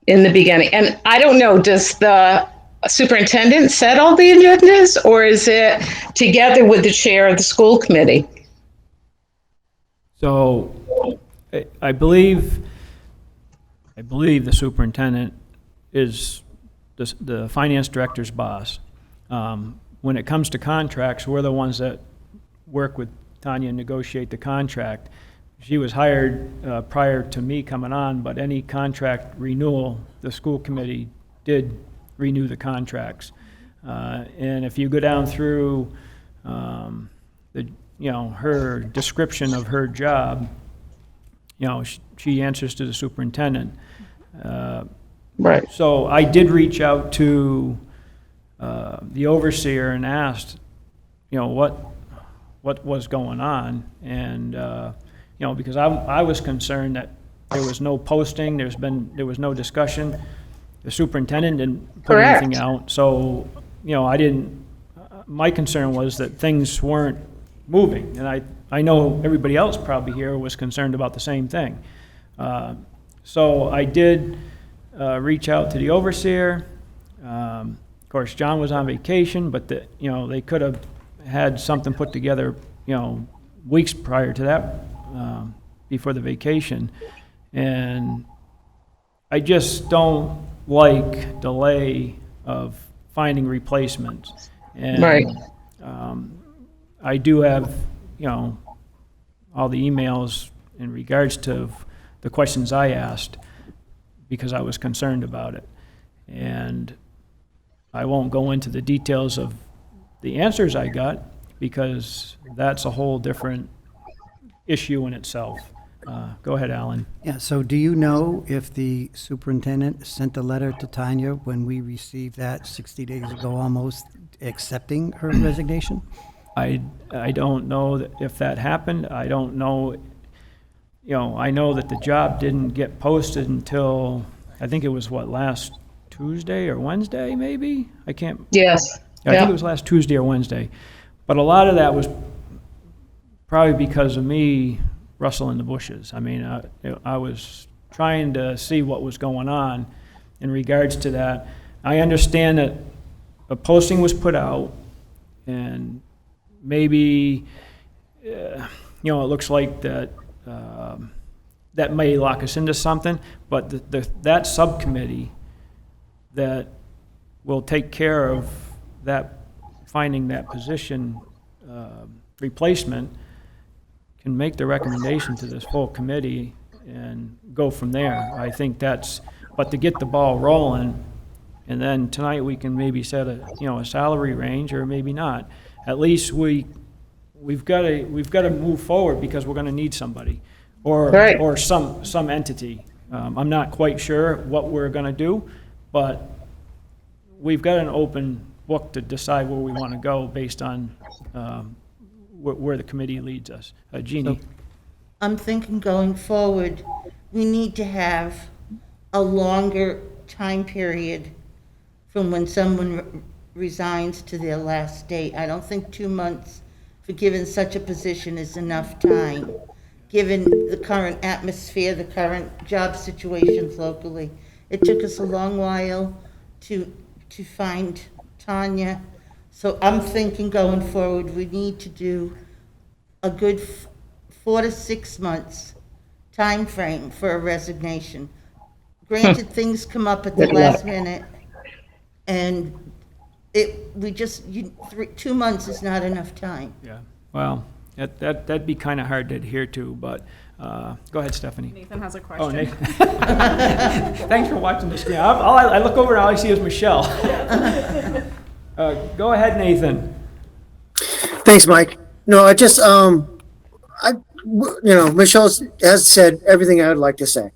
in the beginning. And I don't know, does the superintendent set all the agendas, or is it together with the chair of the school committee? So I believe the superintendent is the finance director's boss. When it comes to contracts, we're the ones that work with Tanya and negotiate the contract. She was hired prior to me coming on, but any contract renewal, the school committee did renew the contracts. And if you go down through her description of her job, she answers to the superintendent. Right. So I did reach out to the overseer and asked, what was going on, and because I was concerned that there was no posting, there was no discussion. The superintendent didn't put Correct. anything out, so I didn't. My concern was that things weren't moving, and I know everybody else probably here was concerned about the same thing. So I did reach out to the overseer. Of course, John was on vacation, but they could have had something put together, weeks prior to that, before the vacation. And I just don't like delay of finding replacements. And, Right. I do have, all the emails in regards to the questions I asked because I was concerned about it. And I won't go into the details of the answers I got because that's a whole different issue in itself. Go ahead, Alan. Yeah, so do you know if the superintendent sent a letter to Tanya when we received that 60 days ago almost, accepting her resignation? I don't know if that happened. I don't know, I know that the job didn't get posted until, I think it was last Tuesday or Wednesday, maybe? I can't. Yes. I think it was last Tuesday or Wednesday. But a lot of that was probably because of me rustling the bushes. I mean, I was trying to see what was going on in regards to that. I understand that a posting was put out, and maybe you know, it looks like that, that may lock us into something, but that subcommittee that will take care of that, finding that position replacement, can make the recommendation to this full committee and go from there. I think that's, but to get the ball rolling, and then tonight we can maybe set a, you know, a salary range, or maybe not. At least we've got to move forward, because we're going to need somebody, or Right. or some entity. I'm not quite sure what we're going to do, but we've got an open book to decide where we want to go based on where the committee leads us. Jeannie? I'm thinking going forward, we need to have a longer time period from when someone resigns to their last date. I don't think 2 months for given such a position is enough time, given the current atmosphere, the current job situations locally. It took us a long while to find Tanya. So I'm thinking going forward, we need to do a good 4 to 6 months time frame for a resignation. Granted, things come up at the last minute, and 2 months is not enough time. Yeah, well, that'd be kind of hard to adhere to, but, go ahead, Stephanie. Nathan has a Oh, question. Nathan. Thanks for watching the screen. I look over and all I see is Michelle. Go ahead, Nathan. Thanks, Mike. No, I just, Michelle has said everything I would like to say.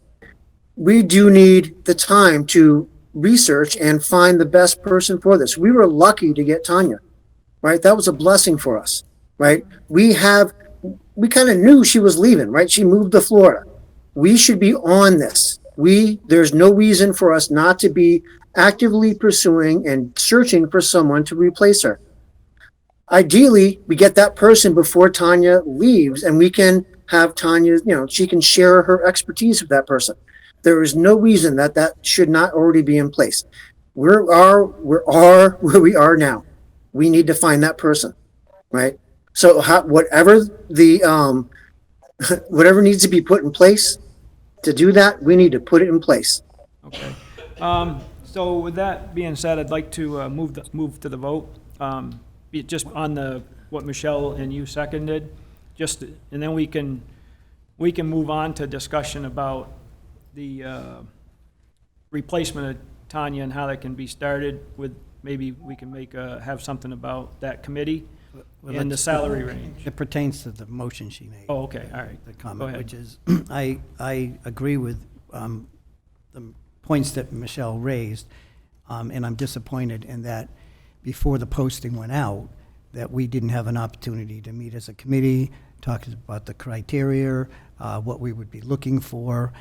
We do need the time to research and find the best person for this. We were lucky to get Tanya, right? That was a blessing for us, right? We kind of knew she was leaving, right? She moved to Florida. We should be on this. There's no reason for us not to be actively pursuing and searching for someone to replace her. Ideally, we get that person before Tanya leaves, and we can have Tanya, she can share her expertise with that person. There is no reason that should not already be in place. We are where we are now. We need to find that person, right? So whatever needs to be put in place to do that, we need to put it in place. Okay. So with that being said, I'd like to move to the vote. Just on what Michelle and you seconded, and then we can move on to discussion about the replacement of Tanya and how that can be started with, maybe we can have something about that committee and the salary range. It pertains to the motion she made. Oh, okay, all right. The Go comment, ahead. which is, I agree with the points that Michelle raised, and I'm disappointed in that before the posting went out, that we didn't have an opportunity to meet as a committee, talk about the criteria, what we would be looking for,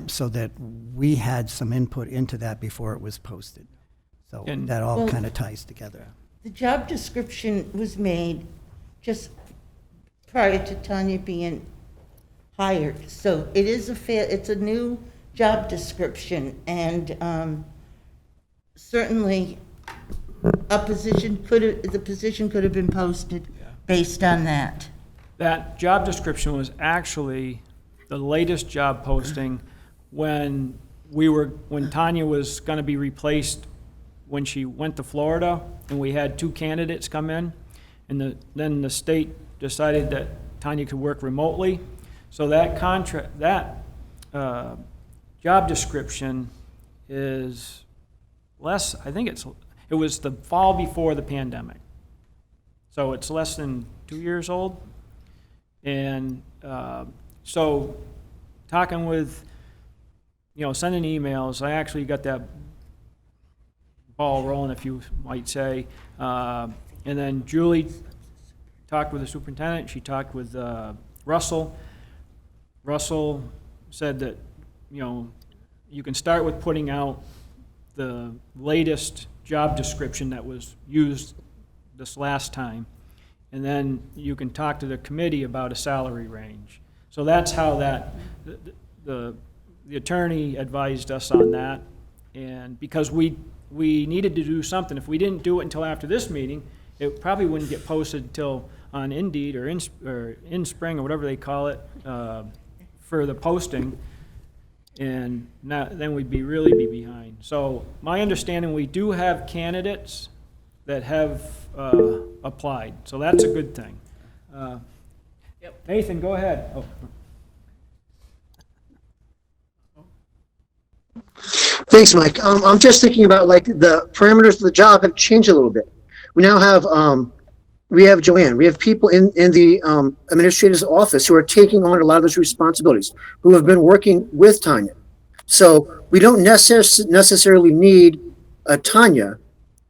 so that we had some input into that before it was posted. So And- that all Well- kind of ties together. The job description was made just prior to Tanya being hired. So it's a new job description, and certainly the position could have been posted based on that. That job description was actually the latest job posting when Tanya was going to be replaced when she went to Florida, and we had 2 candidates come in, and then the state decided that Tanya could work remotely. So that job description is less, I think it was the fall before the pandemic. So it's less than 2 years old. And so talking with, sending emails, I actually got that ball rolling, if you might say. And then Julie talked with the superintendent. She talked with Russell. Russell said that, you can start with putting out the latest job description that was used this last time, and then you can talk to the committee about a salary range. So that's how the attorney advised us on that, and because we needed to do something. If we didn't do it until after this meeting, it probably wouldn't get posted until on Indeed or InSpring or whatever they call it, for the posting, and then we'd really be behind. So my understanding, we do have candidates that have applied, so that's a good thing. Nathan, go ahead. Oh. Thanks, Mike. I'm just thinking about like the parameters of the job have changed a little bit. We now have, we have Joanne, we have people in the administrator's office who are taking on a lot of those responsibilities, who have been working with Tanya. So we don't necessarily need a Tanya.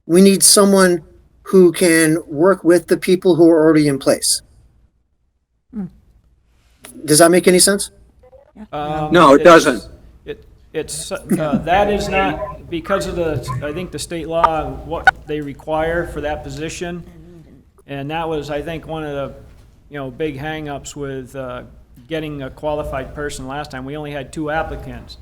We need someone who can work with the people who are already in place. Does that make any sense? No, it doesn't. It's that is not, because of I think the state law, what they require for that position. And that was, I think, one of the, big hangups with getting a qualified person last time. We only had 2 applicants.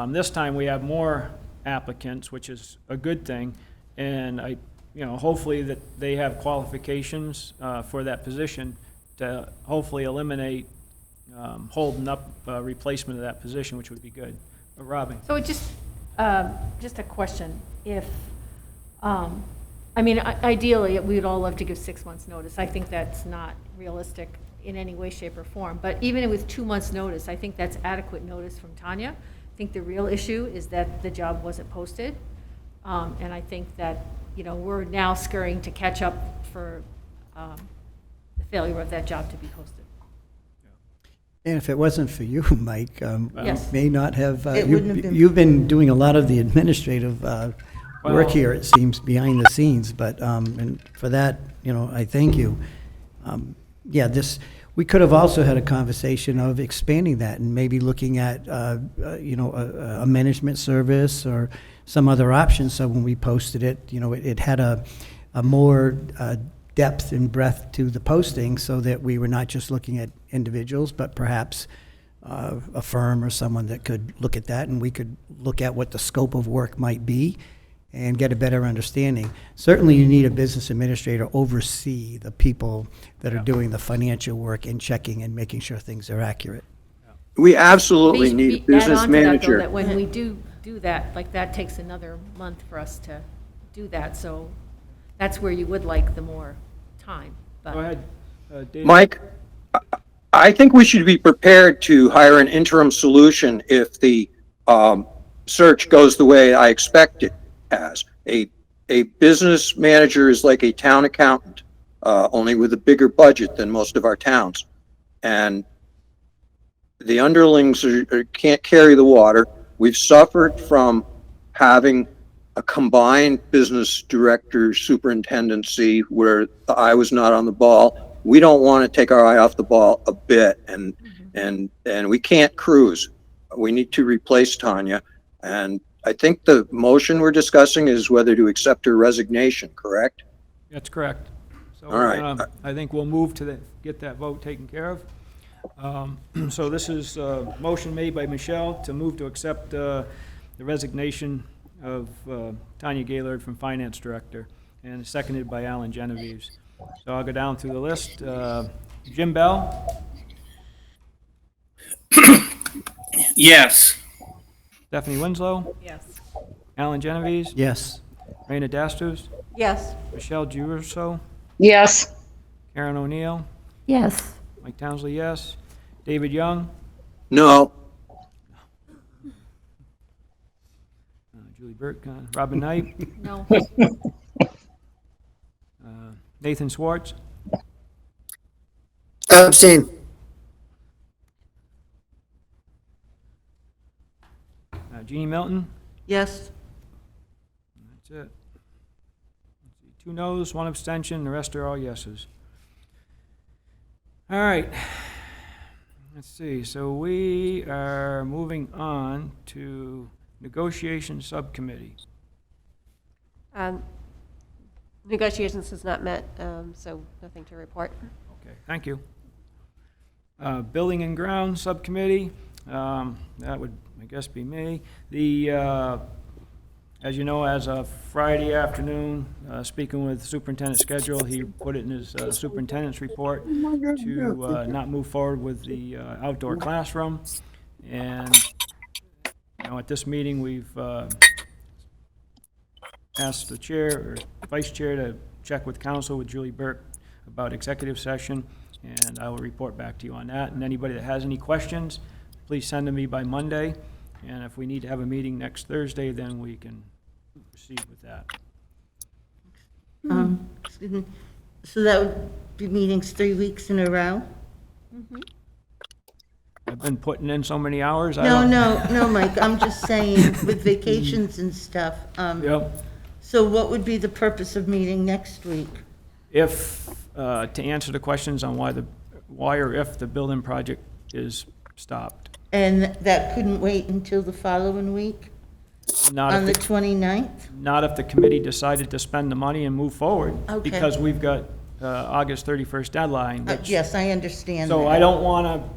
This time we have more applicants, which is a good thing. And hopefully that they have qualifications for that position to hopefully eliminate holding up a replacement of that position, which would be good. Robin? So just a question. If, ideally, we would all love to give 6 months' notice. I think that's not realistic in any way, shape, or form. But even with 2 months' notice, I think that's adequate notice from Tanya. I think the real issue is that the job wasn't posted. And I think that, we're now scurrying to catch up for the failure of that job to be posted. And if it wasn't for you, Mike, Yes. may not have, It wouldn't have been- you've been doing a lot of the administrative work here, it seems, behind the scenes, but, and for that, I thank you. We could have also had a conversation of expanding that and maybe looking at, a management service or some other option, so when we posted it, it had a more depth and breadth to the posting, so that we were not just looking at individuals, but perhaps a firm or someone that could look at that, and we could look at what the scope of work might be and get a better understanding. Certainly you need a business administrator oversee the people that are doing the financial work and checking and making sure things are accurate. We absolutely need a business Add on to that, though, manager. that when we do that, like, that takes another month for us to do that, so that's where you would like the more time. But Go ahead, David. Mike, I think we should be prepared to hire an interim solution if the search goes the way I expect it has. A business manager is like a town accountant, only with a bigger budget than most of our towns. And the underlings can't carry the water. We've suffered from having a combined business director superintendency where the eye was not on the ball. We don't want to take our eye off the ball a bit, and we can't cruise. We need to replace Tanya, and I think the motion we're discussing is whether to accept her resignation, correct? That's correct. So All right. I think we'll move to get that vote taken care of. So this is a motion made by Michelle to move to accept the resignation of Tanya Gaylord from Finance Director, and seconded by Alan Genovese. So I'll go down through the list. Jim Bell, Yes. Stephanie Winslow, Yes. Alan Genovese, Yes. Raina Dastus, Yes. Michelle Giurso, Yes. Karen O'Neill, Yes. Mike Townsley, yes. David Young, No. Julie Burke, Robin Knight, no, Nathan Swartz, Abstain. Jeannie Milton. Yes. That's it. Let's see, 2 noes, 1 abstention, the rest are all yeses. All right. Let's see, so we are moving on to negotiation subcommittee. Negotiations has not met, so nothing to report. Okay, thank you. Building and grounds subcommittee, that would, I guess, be me. The As you know, as of Friday afternoon, speaking with Superintendent's schedule, he put it in his superintendent's report to not move forward with the outdoor classroom. And, you know, at this meeting, we've asked the chair or vice chair to check with council, with Julie Burke, about executive session, and I will report back to you on that. And anybody that has any questions, please send them to me by Monday. And if we need to have a meeting next Thursday, then we can proceed with that. Excuse me. So that would be meetings 3 weeks in a row? I've been putting in so many hours. No, Mike, I'm just saying with vacations and stuff. Yep. So what would be the purpose of meeting next week? If, to answer the questions on why or if the building project is stopped. And that couldn't wait until the following week, Not on the if 29th? not if the committee decided to spend the money and move forward. Okay. Because we've got August 31st deadline. which- Yes, I understand So that. I don't want to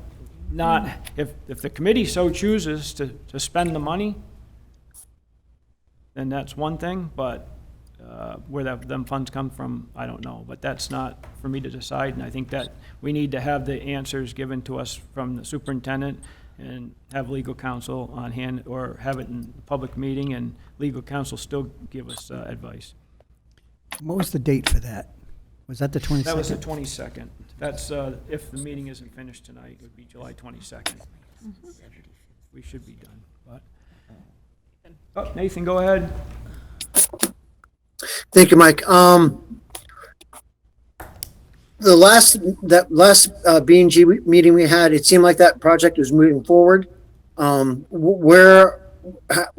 not, if the committee so chooses to spend the money, then that's one thing, but where them funds come from, I don't know. But that's not for me to decide, and I think that we need to have the answers given to us from the superintendent and have legal counsel on hand, or have it in a public meeting and legal counsel still give us advice. What was the date for that? Was that the 22nd? That was the 22nd. That's, if the meeting isn't finished tonight, it would be July 22nd. We should be done, but. Oh, Nathan, go ahead. Thank you, Mike. The last B&G meeting we had, it seemed like that project was moving forward. Where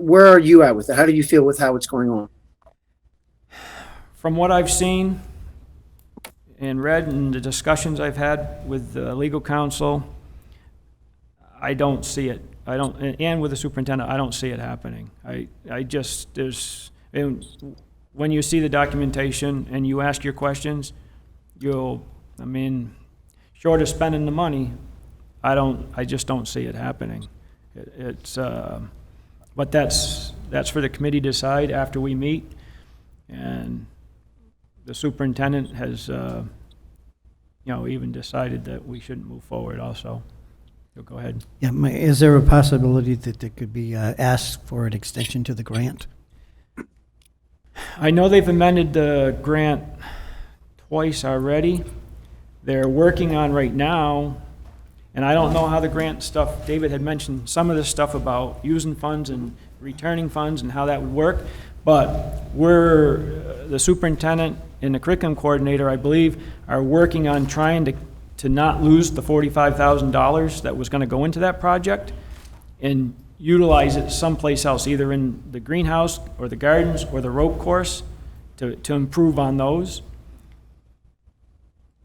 are you at with it? How do you feel with how it's going on? From what I've seen and read and the discussions I've had with legal counsel, I don't see it. And with the superintendent, I don't see it happening. I just, and when you see the documentation and you ask your questions, short of spending the money, I just don't see it happening. But that's for the committee to decide after we meet, and the superintendent has, even decided that we shouldn't move forward also. So go ahead. Yeah, is there a possibility that there could be asked for an extension to the grant? I know they've amended the grant twice already. They're working on right now, and I don't know how the grant stuff, David had mentioned some of this stuff about using funds and returning funds and how that would work, but the superintendent and the curriculum coordinator, I believe, are working on trying to not lose the $45,000 that was going to go into that project and utilize it someplace else, either in the greenhouse or the gardens or the rope course to improve on those.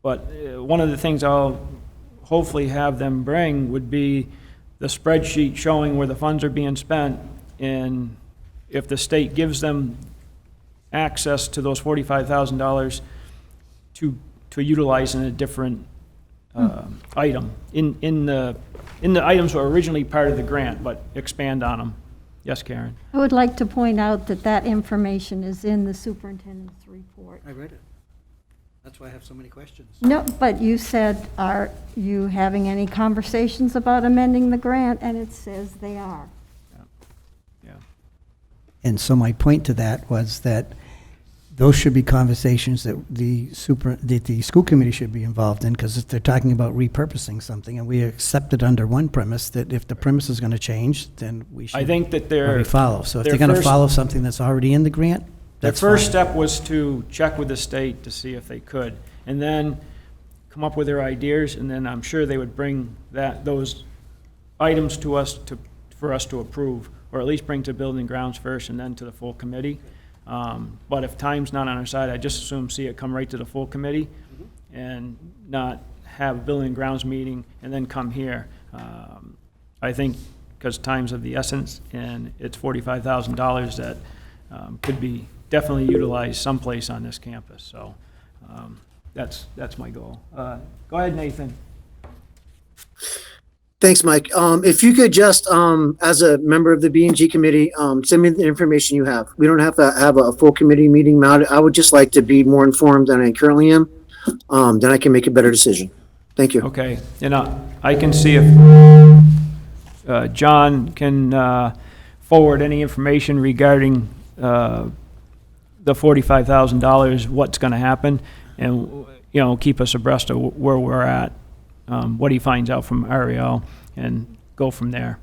But one of the things I'll hopefully have them bring would be the spreadsheet showing where the funds are being spent, and if the state gives them access to those $45,000 to utilize in a different item in the items that were originally part of the grant, but expand on them. Yes, Karen? I would like to point out that information is in the superintendent's report. I read it. That's why I have so many questions. No, but you said, are you having any conversations about amending the grant? And it says they are. Yeah. And so my point to that was that those should be conversations that the school committee should be involved in, because if they're talking about repurposing something, and we accept it under one premise, that if the premise is going to change, then we should I think that already follow. So if their they're going to first- follow something that's already in the grant, The that's first fine. step was to check with the state to see if they could, and then come up with their ideas, and then I'm sure they would bring those items to us for us to approve, or at least bring to building grounds first and then to the full committee. But if time's not on our side, I just assume see it come right to the full committee and not have a building grounds meeting and then come here. I think because time's of the essence, and it's $45,000 that could be definitely utilized someplace on this campus. So that's my goal. Go ahead, Nathan. Thanks, Mike. If you could just, as a member of the B and G committee, send me the information you have. We don't have to have a full committee meeting. I would just like to be more informed than I currently am. Then I can make a better decision. Thank you. Okay, and I can see if John can forward any information regarding the $45,000, what's going to happen, and, you know, keep us abreast of where we're at, what he finds out from Ariel, and go from there.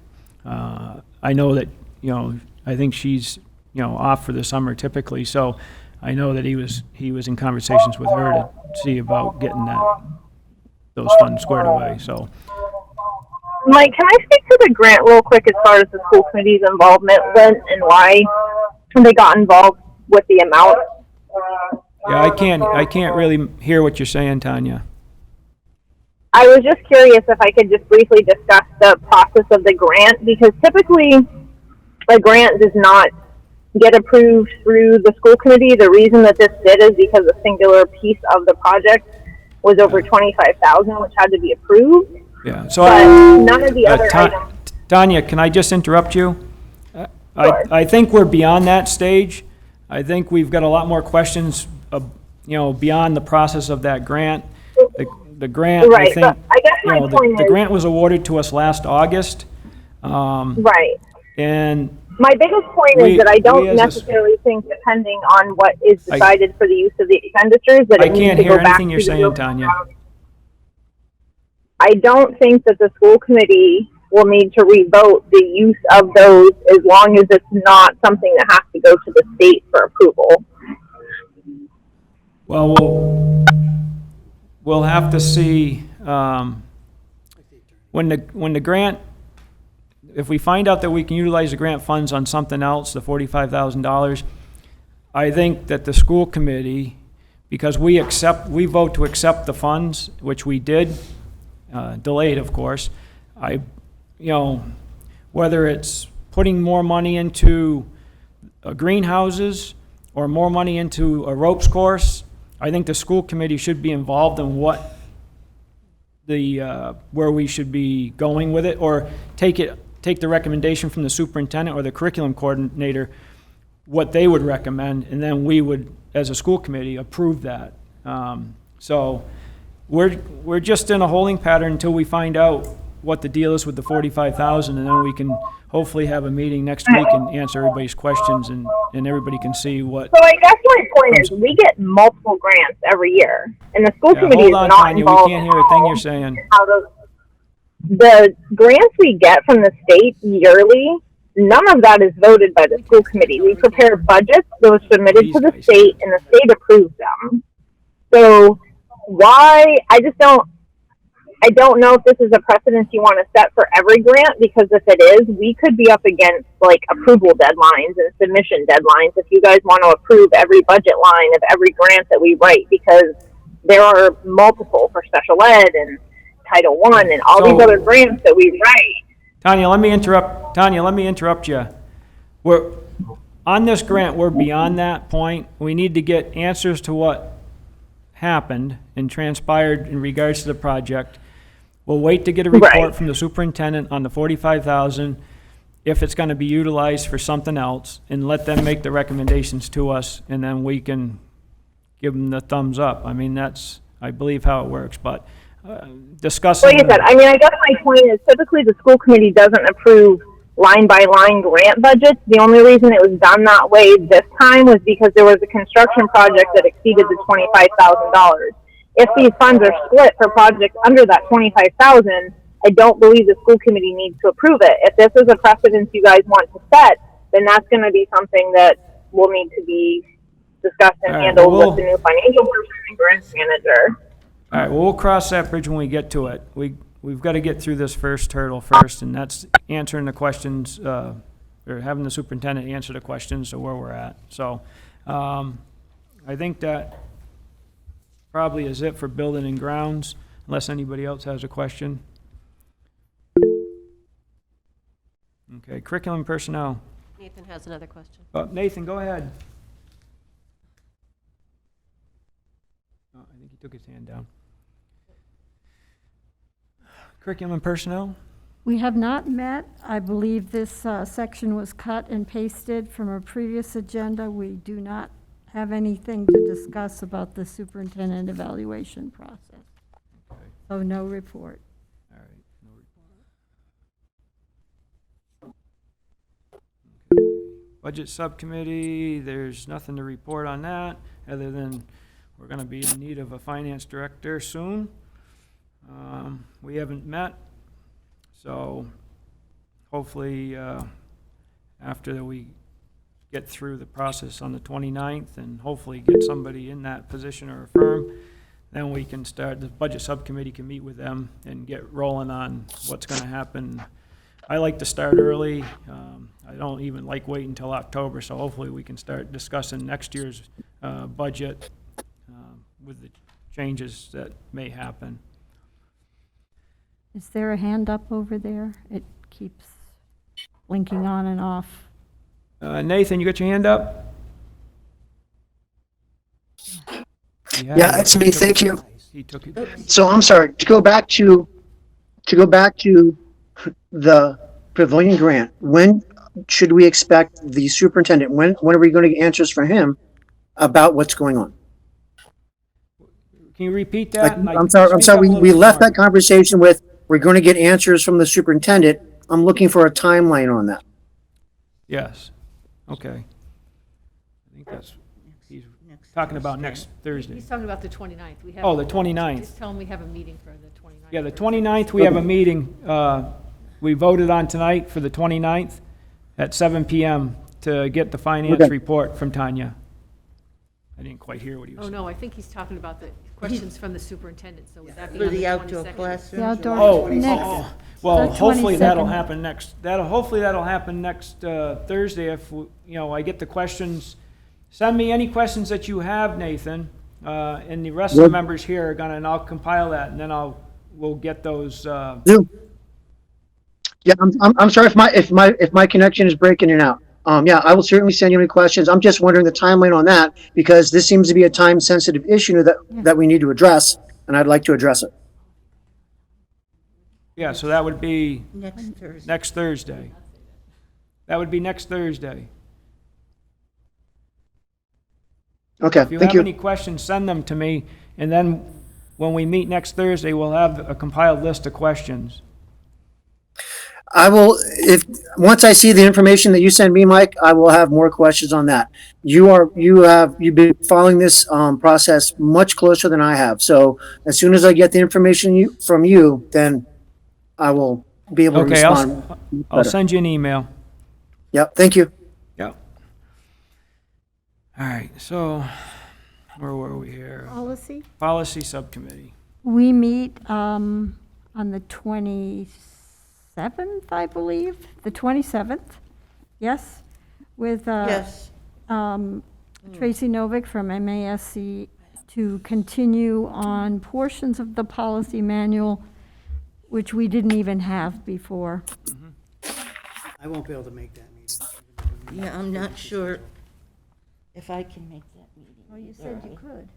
I know that, you know, I think she's, you know, off for the summer typically, so I know that he was in conversations with her to see about getting those funds squared away, so. Mike, can I speak to the grant real quick as far as the school committee's involvement went and why they got involved with the amount? Yeah, I can't really hear what you're saying, Tanya. I was just curious if I could just briefly discuss the process of the grant, because typically a grant does not get approved through the school committee. The reason that this did is because a singular piece of the project was over $25,000, which had to be approved. Yeah, so But none of the other items. Tanya, can I just interrupt you? Sure. I think we're beyond that stage. I think we've got a lot more questions, you know, beyond the process of that grant. The grant, I Right, think, but I guess you my know, point the is- grant was awarded to us last August. Right. And My biggest point We- is that I we don't as a- necessarily think, depending on what is decided for the use of the expenditures, that I it needs can't to go hear back anything to you're the saying, building Tanya. ground. I don't think that the school committee will need to revote the use of those as long as it's not something that has to go to the state for approval. Well, we'll have to see, when the grant, if we find out that we can utilize the grant funds on something else, the $45,000, I think that the school committee, because we vote to accept the funds, which we did, delayed, of course, you know, whether it's putting more money into greenhouses or more money into a ropes course, I think the school committee should be involved in what where we should be going with it, or take the recommendation from the superintendent or the curriculum coordinator, what they would recommend, and then we would, as a school committee, approve that. So we're just in a holding pattern until we find out what the deal is with the $45,000, and then we can hopefully have a meeting next week and answer everybody's questions, and everybody can see what. So I guess my point is, we get multiple grants every year, and the school Yeah, committee is hold on, not Tanya, we involved. can't hear a thing you're saying. The grants we get from the state yearly, none of that is voted by the school committee. We prepare budgets that are submitted to the state, and the state approves them. So why, I don't know if this is a precedent you want to set for every grant, because if it is, we could be up against like approval deadlines and submission deadlines if you guys want to approve every budget line of every grant that we write, because there are multiple for special ed and Title I and all these other grants that we write. Tanya, let me interrupt you. We're, on this grant, we're beyond that point. We need to get answers to what happened and transpired in regards to the project. We'll wait to get a report from the superintendent on the $45,000, if it's going to be utilized for something else, and let them make the recommendations to us, and then we can give them the thumbs up. I mean, that's, I believe, how it works, but discussing. Like I said, I mean, I guess my point is typically the school committee doesn't approve line-by-line grant budgets. The only reason it was done that way this time was because there was a construction project that exceeded the $25,000. If these funds are split for projects under that $25,000, I don't believe the school committee needs to approve it. If this is a precedent you guys want to set, then that's going to be something that will need to be discussed and handled with the new financial person and grant manager. All right, well, we'll cross that bridge when we get to it. We've got to get through this first hurdle first, and that's answering the questions, or having the superintendent answer the questions of where we're at. So I think that probably is it for building and grounds, unless anybody else has a question. Okay, curriculum personnel. Nathan has another question. Nathan, go ahead. Oh, I think he took his hand down. Curriculum and personnel? We have not met. I believe this section was cut and pasted from a previous agenda. We do not have anything to discuss about the superintendent evaluation process. Okay. So no report. All right, no report. Okay. Budget Subcommittee, there's nothing to report on that, other than we're gonna be in need of a finance director soon. We haven't met, so hopefully, after we get through the process on the 29th and hopefully get somebody in that position or a firm, then we can start, the Budget Subcommittee can meet with them and get rolling on what's gonna happen. I like to start early. I don't even like waiting until October, so hopefully we can start discussing next year's budget with the changes that may happen. Is there a hand up over there? It keeps blinking on and off. Nathan, you got your hand up? Yeah, it's me. Thank you. He took it. So I'm sorry, to go back to the pavilion grant, when should we expect the superintendent, when are we going to get answers from him about what's going on? Can you repeat Like, that? I'm sorry, we left that conversation with, we're going to get answers from the superintendent. I'm looking for a timeline on that. Yes, okay. I think that's, he's talking about next Thursday. He's talking about the 29th. We have. Oh, the 29th. Just tell him we have a meeting for the 29th. Yeah, the 29th, we have a meeting, we voted on tonight for the 29th at 7 PM to get the finance Okay. report from Tanya. I didn't quite hear what he was Oh, saying. no, I think he's talking about the questions from the superintendent, so would that be For on the the outdoor 22nd? classrooms? The outdoor Oh, next. well, The hopefully that'll 22nd. happen next, hopefully that'll happen next Thursday if, I get the questions. Send me any questions that you have, Nathan, and the rest of the members here are gonna, and I'll compile that, and then we'll get those, Do. Yeah, I'm sorry if my connection is breaking in and out. Yeah, I will certainly send you any questions. I'm just wondering the timeline on that, because this seems to be a time-sensitive issue that we need to address, and I'd like to address it. yeah, so that would be Next Thursday. next Thursday. That would be next Thursday. Okay, If you thank have any you. questions, send them to me, and then when we meet next Thursday, we'll have a compiled list of questions. I will, once I see the information that you send me, Mike, I will have more questions on that. You've been following this, process much closer than I have. So as soon as I get the information from you, then I will be able to Okay, respond. I'll better. send you an email. Yep, thank you. Yep. All right, so where were we here? Policy? Policy Subcommittee. We meet on the 27th, I believe, the 27th, yes? With Yes. Tracy Novick from MASC to continue on portions of the policy manual, which we didn't even have before. I won't be able to make that meeting. Yeah, I'm not sure if I can make that meeting. Oh, you said you either. could.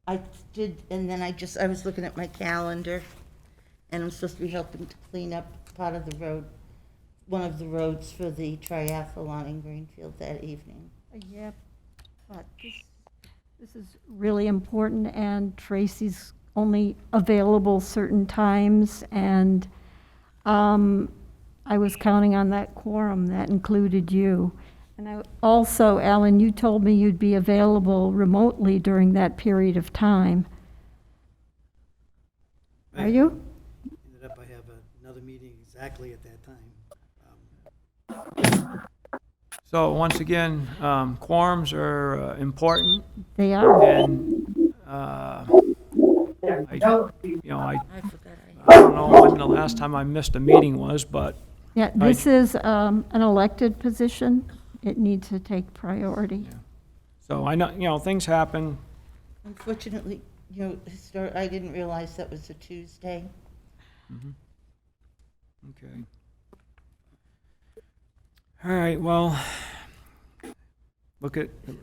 I did, and then I was looking at my calendar, and I'm supposed to be helping to clean up part of the road, one of the roads for the triathlon in Greenfield that evening. Yep, but this is really important, and Tracy's only available certain times, and I was counting on that quorum, that included you. And also, Alan, you told me you'd be available remotely during that period of time. Are you? Ended up, I have another meeting exactly at that time. So once again, quorums are important, They are. and, I forgot I don't know when the last time I missed a meeting was, but Yeah, this is an elected position. It needs to take priority. so I know, things happen. Unfortunately, I didn't realize that was a Tuesday. Okay. All right, well,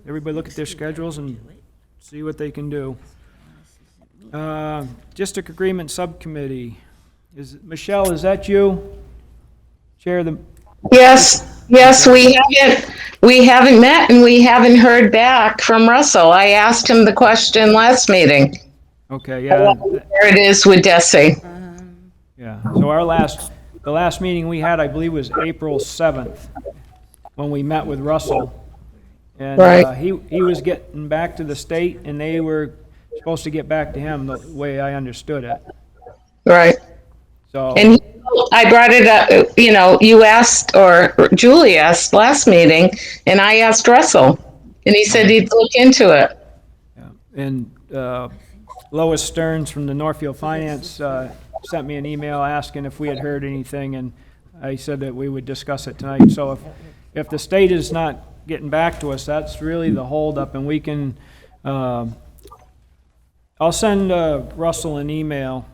everybody look at their schedules and see what they can do. District Agreement Subcommittee. Michelle, is that you? chair of the, Yes, we haven't met and we haven't heard back from Russell. I asked him the question last meeting. okay, yeah, There it is with Desi. yeah. So the last meeting we had, I believe, was April 7th, when we met with Russell. And Right. he was getting back to the state, and they were supposed to get back to him, the way I understood it. Right. So, And I brought it up, you asked, or Julie asked last meeting, and I asked Russell, and he said he'd look into it. and Lois Stearns from the Northfield Finance sent me an email asking if we had heard anything, and I said that we would discuss it tonight. So if the state is not getting back to us, that's really the holdup, and we can, I'll send Russell an email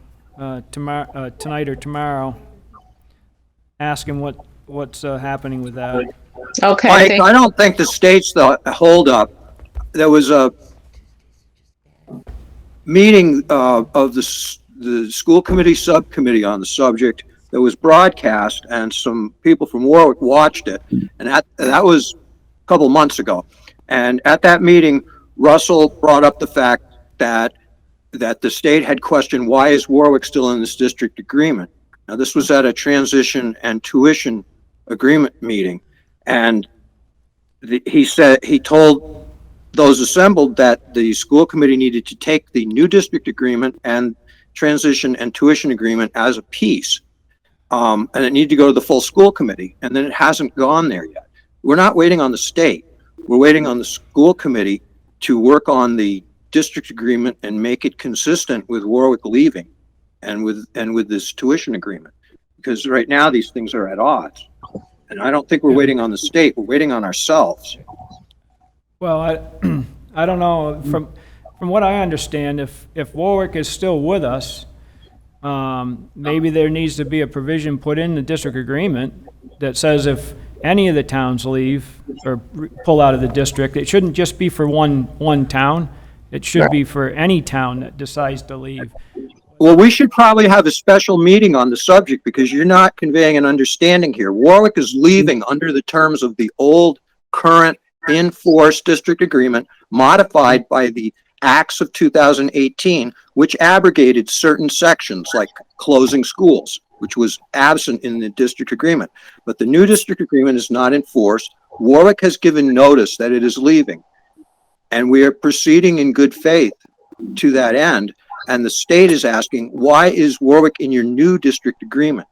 tomorrow, tonight or tomorrow, asking what's happening with that. Okay. Mike, I don't think the state's the holdup. There was a meeting of the school committee subcommittee on the subject that was broadcast, and some people from Warwick watched it, and that was a couple months ago. And at that meeting, Russell brought up the fact that the state had questioned, why is Warwick still in this district agreement? Now, this was at a transition and tuition agreement meeting, and he told those assembled that the school committee needed to take the new district agreement and transition and tuition agreement as a piece, and it needed to go to the full school committee, and then it hasn't gone there yet. We're not waiting on the state. We're waiting on the school committee to work on the district agreement and make it consistent with Warwick leaving and with this tuition agreement, because right now these things are at odds, and I don't think we're waiting on the state. We're waiting on ourselves. Well, I don't know, from what I understand, if Warwick is still with us, maybe there needs to be a provision put in the district agreement that says if any of the towns leave or pull out of the district, it shouldn't just be for one town. It should be for any town that decides to leave. Well, we should probably have a special meeting on the subject, because you're not conveying an understanding here. Warwick is leaving under the terms of the old, current, in-force district agreement, modified by the acts of 2018, which abrogated certain sections like closing schools, which was absent in the district agreement. But the new district agreement is not enforced. Warwick has given notice that it is leaving, and we are proceeding in good faith to that end. And the state is asking, why is Warwick in your new district agreement?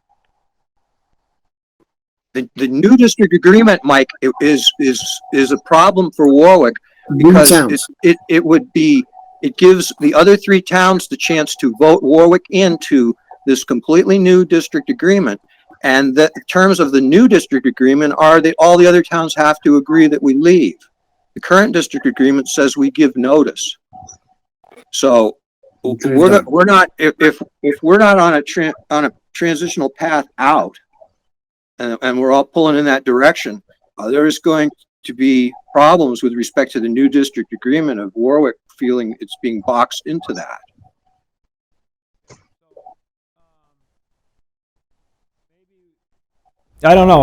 The new district agreement, Mike, is a problem for Warwick, because it gives the other three towns the chance to vote Warwick into this completely new district agreement. And the terms of the new district agreement are that all the other towns have to agree that we leave. The current district agreement says we give notice. So we're not, if we're not on a transitional path out, and we're all pulling in that direction, there is going to be problems with respect to the new district agreement of Warwick feeling it's being boxed into that. I don't know.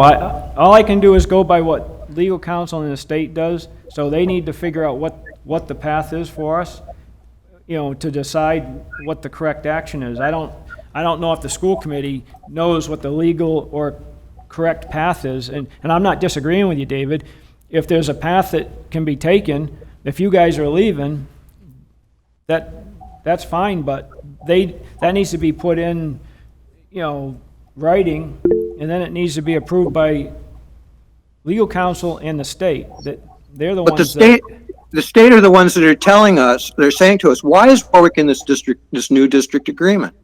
All I can do is go by what legal counsel in the state does. So they need to figure out what the path is for us, to decide what the correct action is. I don't know if the school committee knows what the legal or correct path is. And I'm not disagreeing with you, David. If there's a path that can be taken, if you guys are leaving, that's fine, but that needs to be put in, writing, and then it needs to be approved by legal counsel and the state. That they're the ones the state are the ones that are telling us, they're saying to us, why is Warwick in this new district agreement?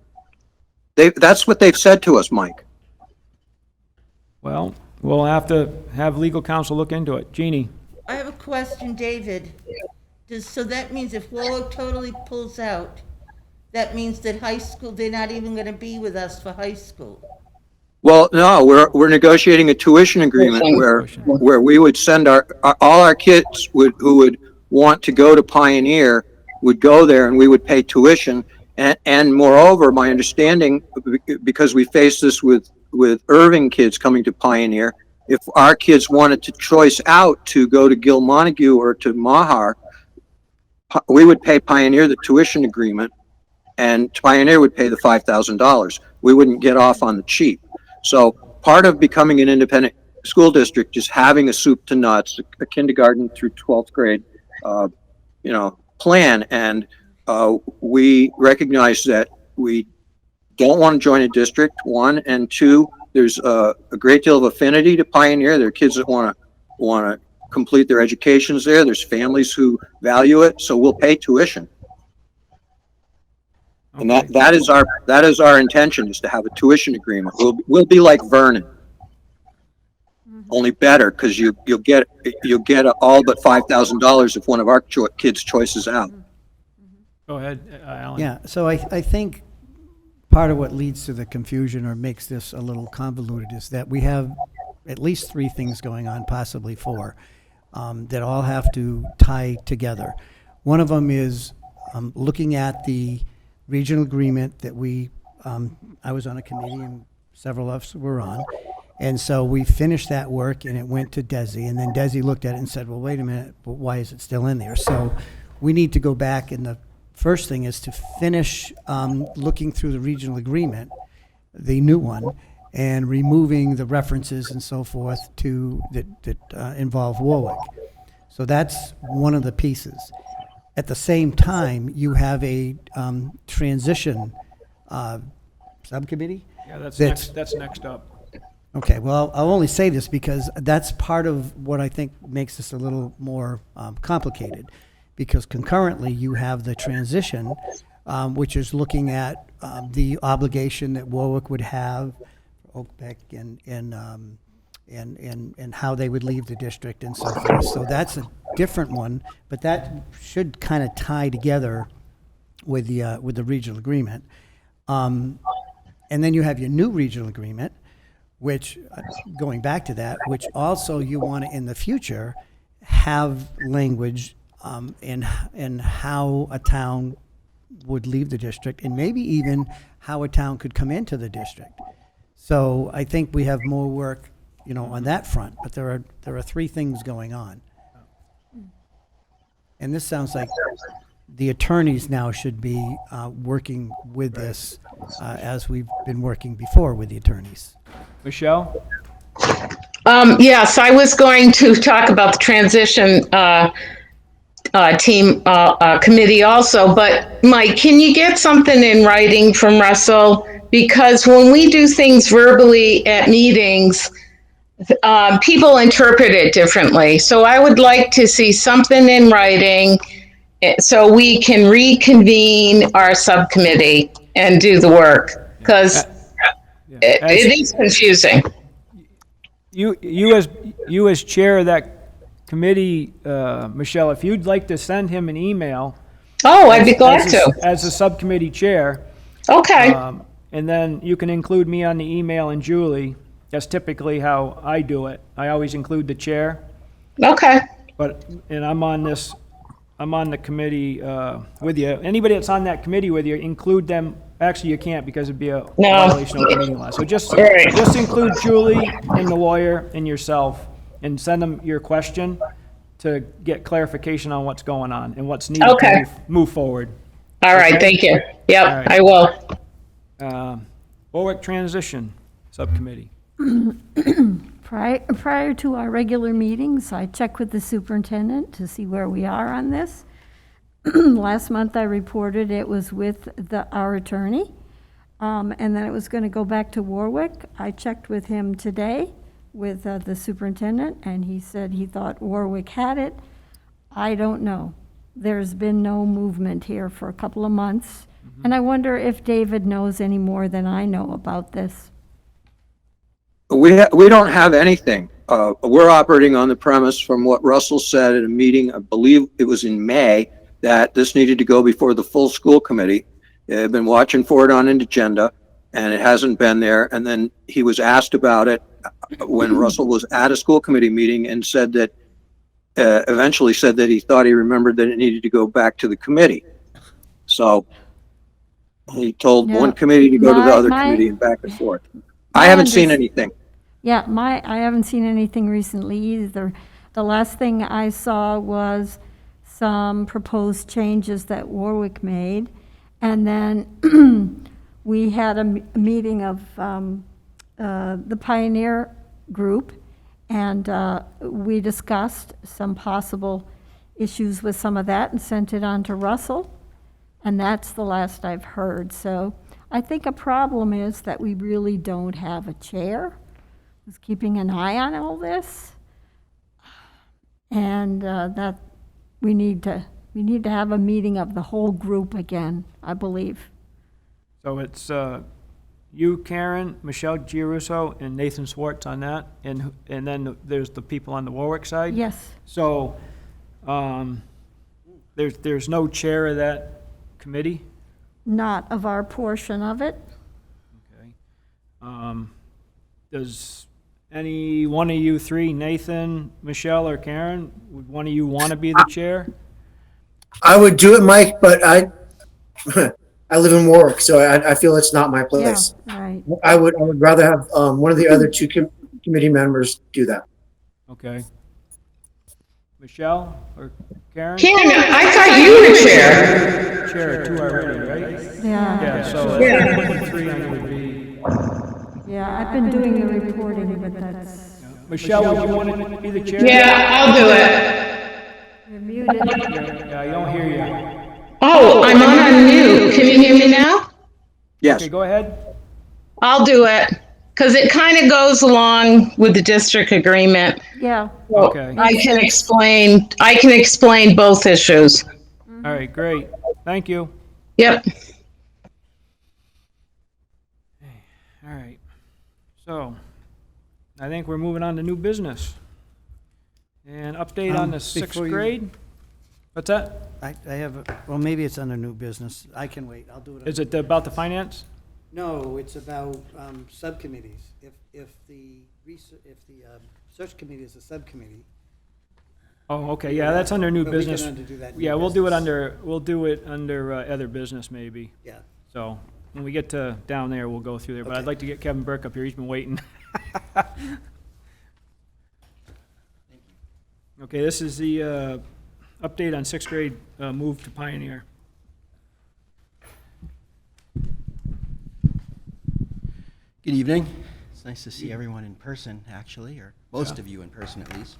That's what they've said to us, Mike. Well, we'll have to have legal counsel look into it. Jeannie? I have a question, David. So that means if Warwick totally pulls out, that means that high school, they're not even going to be with us for high school? Well, no, we're negotiating a tuition agreement where we would send all our kids who would want to go to Pioneer would go there, and we would pay tuition. And moreover, my understanding, because we faced this with with Irving kids coming to Pioneer, if our kids wanted to choice out to go to Gil Montague or to Mahar, we would pay Pioneer the tuition agreement, and Pioneer would pay the $5,000. We wouldn't get off on the cheap. So part of becoming an independent school district is having a soup to nuts, a kindergarten through 12th grade, plan. And we recognize that we don't want to join a district, one, and two, there's a great deal of affinity to Pioneer. There are kids that want to complete their educations there. There's families who value it, so we'll pay tuition. And that is our intention, is to have a tuition agreement. We'll be like Vernon, only better, because you'll get all but $5,000 if one of our kids choices out. Go ahead, Alan. Yeah, so I think part of what leads to the confusion or makes this a little convoluted is that we have at least 3 things going on, possibly 4, that all have to tie together. One of them is looking at the regional agreement that I was on a committee and several of us were on. And so we finished that work and it went to Desi, and then Desi looked at it and said, well, wait a minute, but why is it still in there? So we need to go back, and the first thing is to finish looking through the regional agreement, the new one, and removing the references and so forth that involve Warwick. So that's one of the pieces. At the same time, you have a transition subcommittee? Yeah, that's next up. Okay, well, I'll only say this because that's part of what I think makes this a little more complicated, because concurrently you have the transition, which is looking at the obligation that Warwick would have, Oakbeck, and how they would leave the district and so forth. So that's a different one, but that should kind of tie together with the regional agreement. And then you have your new regional agreement, which, going back to that, which also you want to, in the future, have language in how a town would leave the district, and maybe even how a town could come into the district. So I think we have more work, on that front, but there are 3 things going on. And this sounds like the attorneys now should be working with this as we've been working before with the attorneys. Michelle? Yes, I was going to talk about the transition team committee also, but Mike, can you get something in writing from Russell? Because when we do things verbally at meetings, people interpret it differently. So I would like to see something in writing so we can reconvene our subcommittee and do the work, because it is confusing. You as chair of that committee, Michelle, if you'd like to send him an email. Oh, I'd be glad to. As a subcommittee chair. Okay. And then you can include me on the email and Julie. That's typically how I do it. I always include the chair. Okay. And I'm on the committee with you. Anybody that's on that committee with you, include them. Actually, you can't, because it'd be a violation of open meeting law. So just include Julie and the lawyer and yourself, and send them your question to get clarification on what's going on and what's needed to move forward. All right, thank you. Yep, right. I will. Warwick Transition Subcommittee. Prior to our regular meetings, I check with the superintendent to see where we are on this. Last month, I reported it was with our attorney, and then it was going to go back to Warwick. I checked with him today with the superintendent, and he said he thought Warwick had it. I don't know. There's been no movement here for a couple of months, and I wonder if David knows any more than I know about this. We don't have anything. We're operating on the premise, from what Russell said at a meeting, I believe it was in May, that this needed to go before the full school committee. They've been watching for it on an agenda, and it hasn't been there. And then he was asked about it when Russell was at a school committee meeting, and said that, eventually said that he thought he remembered that it needed to go back to the committee. So he told one committee to go to the other committee and back and forth. I haven't seen anything. Yeah, I haven't seen anything recently either. The last thing I saw was some proposed changes that Warwick made. And then we had a meeting of the Pioneer Group, and we discussed some possible issues with some of that and sent it on to Russell. And that's the last I've heard. So I think a problem is that we really don't have a chair who's keeping an eye on all this. And that we need to have a meeting of the whole group again, I believe. So it's you, Karen, Michelle Giarusso, and Nathan Swartz on that, and then there's the people on the Warwick side? Yes. So, there's no chair of that committee? Not of our portion of it. Okay. Does any one of you three, Nathan, Michelle, or Karen, would one of you want to be the chair? I would do it, Mike, but I live in Warwick, so I feel it's not my place. Yeah, right. I would rather have one of the other two committee members do that. Okay. Michelle or Karen? Karen, I thought you were chair. Chair, two already, right? Yeah. Yeah, so Yeah. three I would be. Yeah, I've been doing the reporting, but that's, Michelle, would you want to be the chair? Yeah, I'll do it. you're muted. Yeah, I don't hear you. Oh, I'm on mute. Can you hear me now? Yes. Okay, go ahead. I'll do it, because it kind of goes along with the district agreement. Yeah. Okay. I can explain both issues. All right, great. Thank you. Yep. All right. So, I think we're moving on to new business. And update on the sixth before you- grade? What's that? I have, well, maybe it's under new business. I can wait. I'll do it. Is it about the finance? No, it's about subcommittees. If the search committee is a subcommittee. Oh, okay, yeah, that's under new But we can business. undo that new Yeah, we'll do it business. under other business maybe. Yeah. So, when we get to down there, we'll go through there, but I'd Okay. like to get Kevin Burke up here. He's been waiting. Okay, this is the update on sixth grade move to Pioneer. Good evening. It's nice to see everyone in person, actually, or most of you in person at least.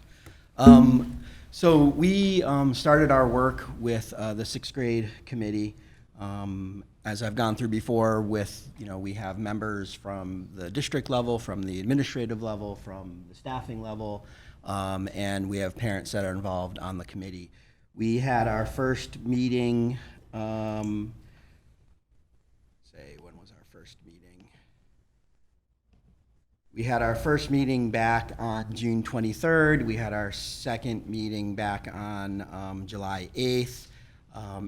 So we started our work with the sixth grade committee. As I've gone through before with, we have members from the district level, from the administrative level, from the staffing level, and we have parents that are involved on the committee. We had our first meeting, when was our first meeting? We had our first meeting back on June 23rd. We had our second meeting back on July 8th.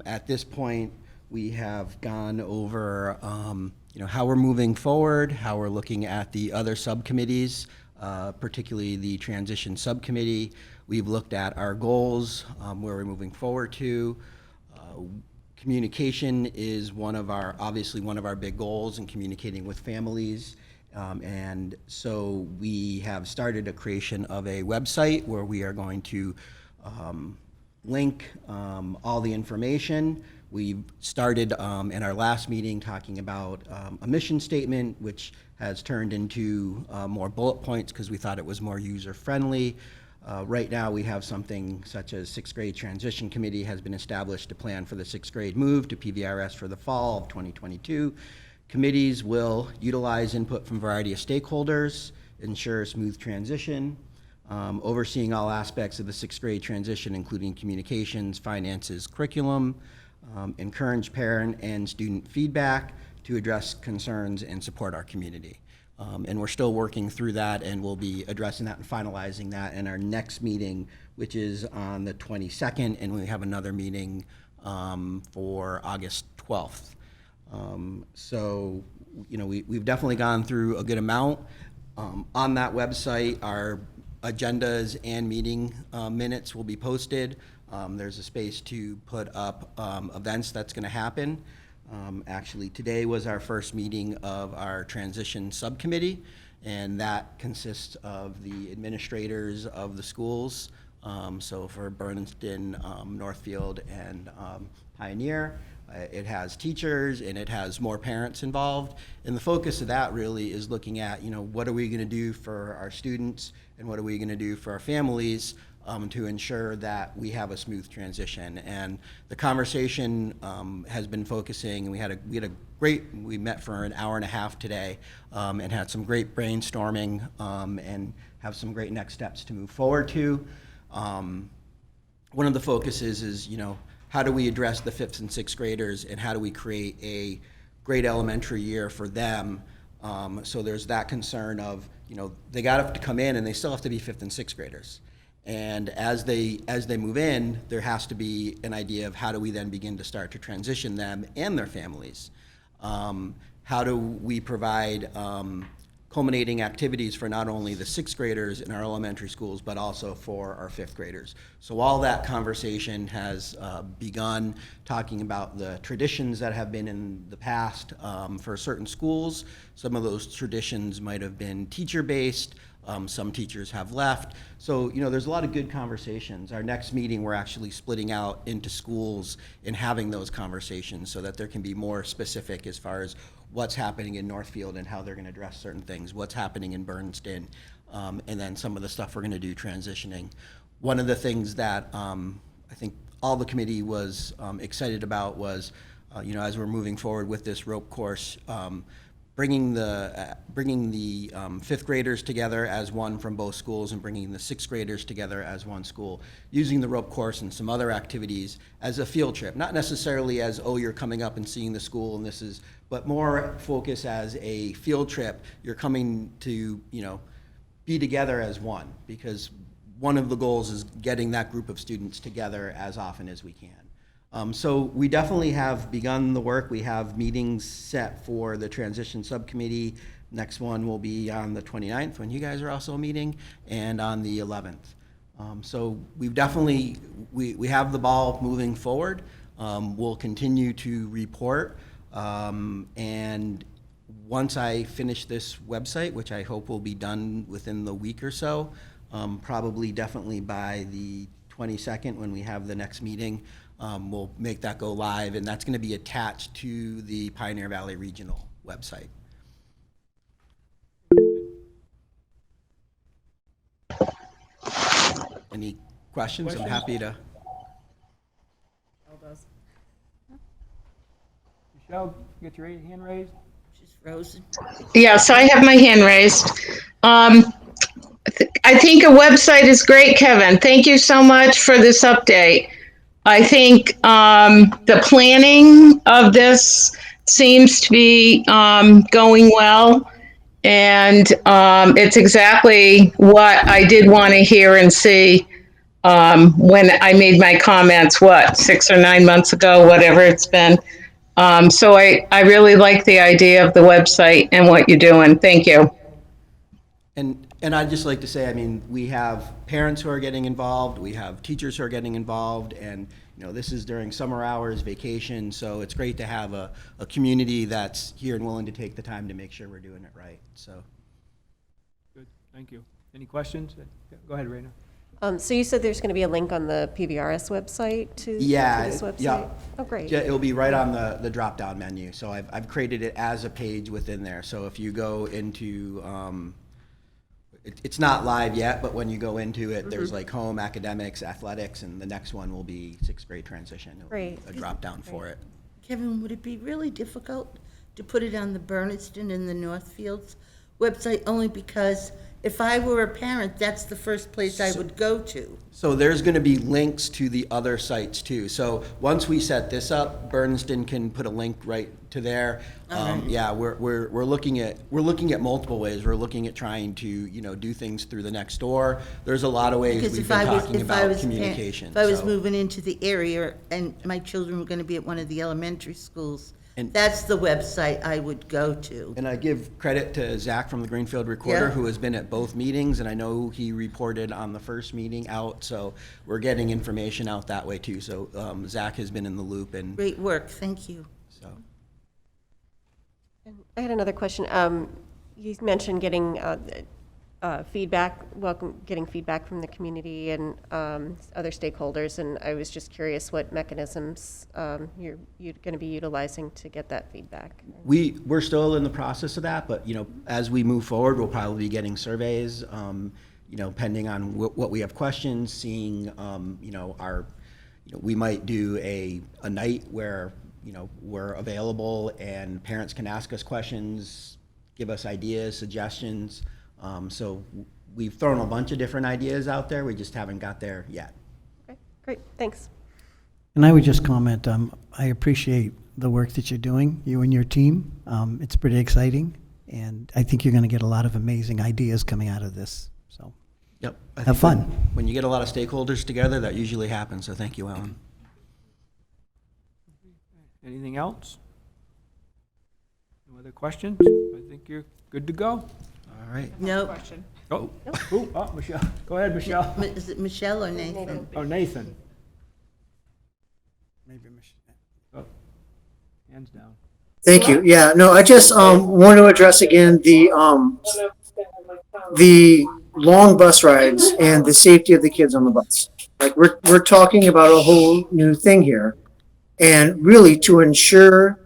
At this point, we have gone over, how we're moving forward, how we're looking at the other subcommittees, particularly the transition subcommittee. We've looked at our goals, where we're moving forward to. Communication is obviously one of our big goals in communicating with families. And so we have started a creation of a website where we are going to link all the information. We started in our last meeting talking about a mission statement, which has turned into more bullet points because we thought it was more user-friendly. Right now, we have something such as sixth grade transition committee has been established to plan for the sixth grade move to PVRS for the fall of 2022. Committees will utilize input from a variety of stakeholders, ensure a smooth transition, overseeing all aspects of the sixth grade transition, including communications, finances, curriculum, encourage parent and student feedback to address concerns and support our community. And we're still working through that, and we'll be addressing that and finalizing that in our next meeting, which is on the 22nd, and we have another meeting for August 12th. So, we've definitely gone through a good amount. On that website, our agendas and meeting minutes will be posted. There's a space to put up events that's going to happen. Actually, today was our first meeting of our transition subcommittee, and that consists of the administrators of the schools. So for Bernardston-Northfield and Pioneer, it has teachers and it has more parents involved. And the focus of that really is looking at, what are we going to do for our students and what are we going to do for our families to ensure that we have a smooth transition. And the conversation has been focusing, and we met for an hour and a half today and had some great brainstorming and have some great next steps to move forward to. One of the focuses is, how do we address the 5th and 6th graders, and how do we create a great elementary year for them? So there's that concern of, they got to come in and they still have to be 5th and 6th graders. And as they move in, there has to be an idea of how do we then begin to start to transition them and their families. How do we provide culminating activities for not only the 6th graders in our elementary schools, but also for our 5th graders. So all that conversation has begun, talking about the traditions that have been in the past for certain schools. Some of those traditions might have been teacher-based. Some teachers have left. So, there's a lot of good conversations. Our next meeting, we're actually splitting out into schools and having those conversations so that there can be more specific as far as what's happening in Northfield and how they're going to address certain things, what's happening in Bernardston, and then some of the stuff we're going to do transitioning. One of the things that I think all the committee was excited about was, as we're moving forward with this rope course, bringing the 5th graders together as one from both schools and bringing the 6th graders together as one school, using the rope course and some other activities as a field trip, not necessarily as, you're coming up and seeing the school and this is, but more focus as a field trip. You're coming to, be together as one, because one of the goals is getting that group of students together as often as we can. So we definitely have begun the work. We have meetings set for the transition subcommittee. Next one will be on the 29th, when you guys are also meeting, and on the 11th. So we've definitely, we have the ball moving forward. We'll continue to report. And once I finish this website, which I hope will be done within the week or so, probably definitely by the 22nd when we have the next meeting, we'll make that go live, and that's going to be attached to the Pioneer Valley Regional website. Any questions? I'm happy to. Michelle, you get your hand raised? She's frozen. Yes, I have my hand raised. I think a website is great, Kevin. Thank you so much for this update. I think the planning of this seems to be going well, and it's exactly what I did want to hear and see when I made my comments, 6 or 9 months ago, whatever it's been. So I really like the idea of the website and what you're doing. Thank you. And I'd just like to say, we have parents who are getting involved, we have teachers who are getting involved, and this is during summer hours, vacation, so it's great to have a community that's here and willing to take the time to make sure we're doing it right. So, Good, thank you. Any questions? Go ahead, Raina. So you said there's going to be a link on the PVRS website to this website? Yeah. Oh, great. Yeah, it'll be right on the drop-down menu. So I've created it as a page within there. So if you go into, it's not live yet, but when you go into it, there's like home, academics, athletics, and the next one will be 6th grade transition. It'll Great. be a drop-down for it. Kevin, would it be really difficult to put it on the Bernardston and the Northfields website, only because if I were a parent, that's the first place I would go to? So there's going to be links to the other sites too. So once we set this up, Bernardston can put a link right to there. Yeah, we're looking at multiple ways. We're looking at trying to do things through the next door. There's a lot of ways Because we've been talking about communication. If I was moving into the area and my children were going to be at one of the elementary schools, that's the website I would go to. And I give credit to Zach from the Greenfield Recorder, Yeah. who has been at both meetings, and I know he reported on the first meeting out, so we're getting information out that way too. So Zach has been in the loop, and Great work, thank you. so I had another question. You mentioned getting feedback, getting feedback from the community and other stakeholders, and I was just curious what mechanisms you're going to be utilizing to get that feedback. We're still in the process of that, but, as we move forward, we'll probably be getting surveys, pending on what we have questions, seeing, we might do a night where, we're available and parents can ask us questions, give us ideas, suggestions. So we've thrown a bunch of different ideas out there. We just haven't got there yet. Okay, great, thanks. And I would just comment, I appreciate the work that you're doing, you and your team. It's pretty exciting, and I think you're going to get a lot of amazing ideas coming out of this. So Yep. I have think fun. When you get a lot of stakeholders together, that usually happens. So thank you, Alan. Anything else? No other questions? I think you're good to go. All right. No, Question. Oh, Michelle. Go ahead, Michelle. is it Michelle or Nathan? Oh, Nathan. Maybe Oh, hands down. Thank you. Yeah, no, I just want to address again the long bus rides and the safety of the kids on the bus. Like we're talking about a whole new thing here, and really to ensure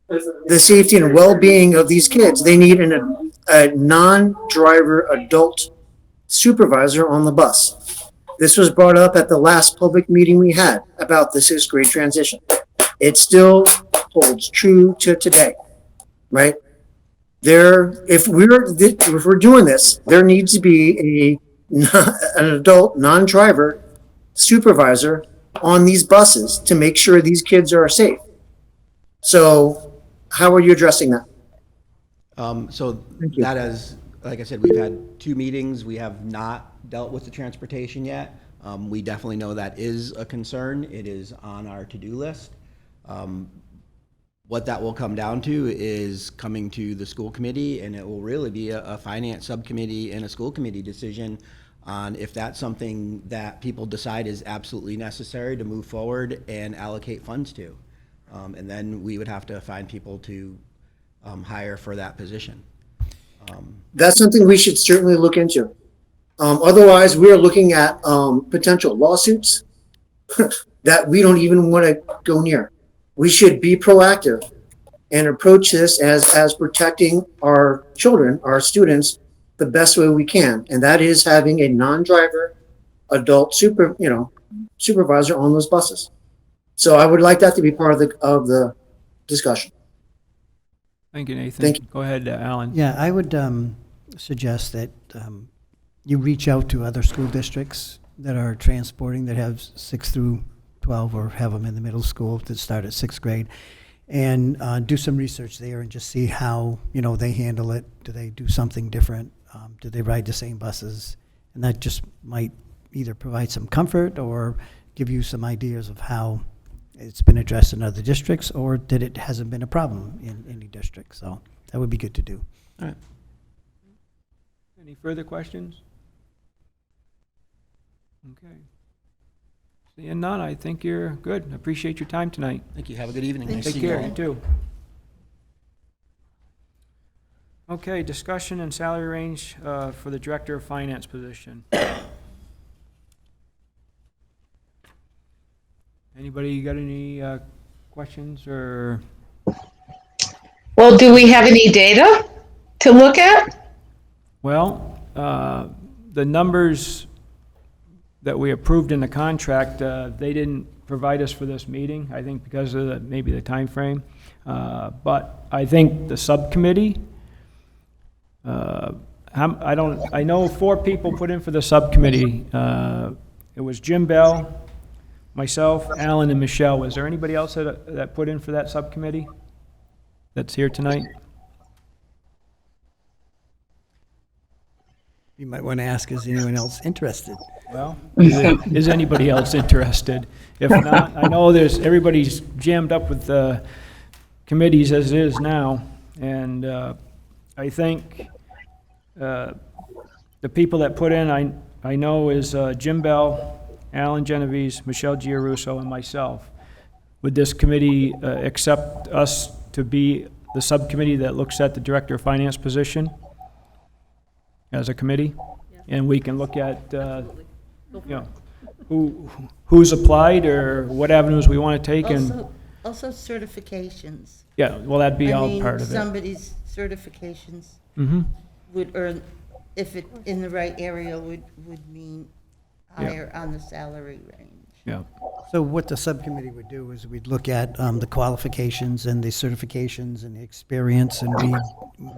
the safety and well-being of these kids, they need a non-driver adult supervisor on the bus. This was brought up at the last public meeting we had about the 6th grade transition. It still holds true to today, right? If we're doing this, there needs to be an adult non-driver supervisor on these buses to make sure these kids are safe. So how are you addressing that? So Thank you. that is, like I said, we've had 2 meetings. We have not dealt with the transportation yet. We definitely know that is a concern. It is on our to-do list. What that will come down to is coming to the school committee, and it will really be a finance subcommittee and a school committee decision on if that's something that people decide is absolutely necessary to move forward and allocate funds to. And then we would have to find people to hire for that position. That's something we should certainly look into. Otherwise, we are looking at potential lawsuits that we don't even want to go near. We should be proactive and approach this as protecting our children, our students, the best way we can, and that is having a non-driver adult supervisor on those buses. So I would like that to be part of the discussion. Thank you, Nathan. Thank you. Go ahead, Alan. Yeah, I would suggest that you reach out to other school districts that are transporting, that have 6 through 12 or have them in the middle school that start at 6th grade, and do some research there and just see how they handle it. Do they do something different? Do they ride the same buses? And that just might either provide some comfort or give you some ideas of how it's been addressed in other districts, or that it hasn't been a problem in any district. So that would be good to do. All right. Any further questions? Okay. Seeing none, I think you're good. Appreciate your time tonight. Thank you. Have a good evening. Thank Nice to Take see you care, all. you too. Okay, discussion and salary range for the Director of Finance position. Anybody got any questions or? Well, do we have any data to look at? Well, the numbers that we approved in the contract, they didn't provide us for this meeting, I think because of maybe the time frame. But I think the subcommittee, I know 4 people put in for the subcommittee. It was Jim Bell, myself, Alan, and Michelle. Was there anybody else that put in for that subcommittee that's here tonight? You might want to ask, is anyone else interested? Well, is anybody else interested? If not, I know everybody's jammed up with committees as it is now, and I think the people that put in, I know is Jim Bell, Alan Genovese, Michelle Giarusso, and myself. Would this committee accept us to be the subcommittee that looks at the director of finance position as a committee. And we can look at, you know, who's applied or what avenues we want to take and, Also certifications. yeah, well, that'd be I all mean, part of it. somebody's certifications Mm-hmm. would earn, if it, in the right area, would mean higher on the salary range. Yeah. So what the subcommittee would do is we'd look at the qualifications and the certifications and the experience, and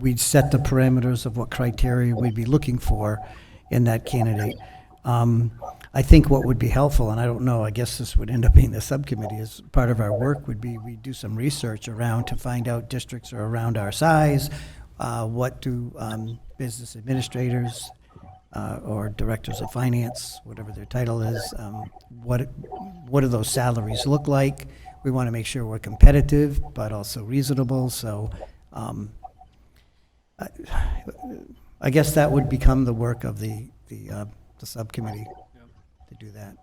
we'd set the parameters of what criteria we'd be looking for in that candidate. I think what would be helpful, and I don't know, I guess this would end up being the subcommittee, as part of our work would be we do some research around to find out districts are around our size, what do business administrators or directors of finance, whatever their title is, what do those salaries look like? We want to make sure we're competitive, but also reasonable, so I guess that would become the work of the subcommittee to do that.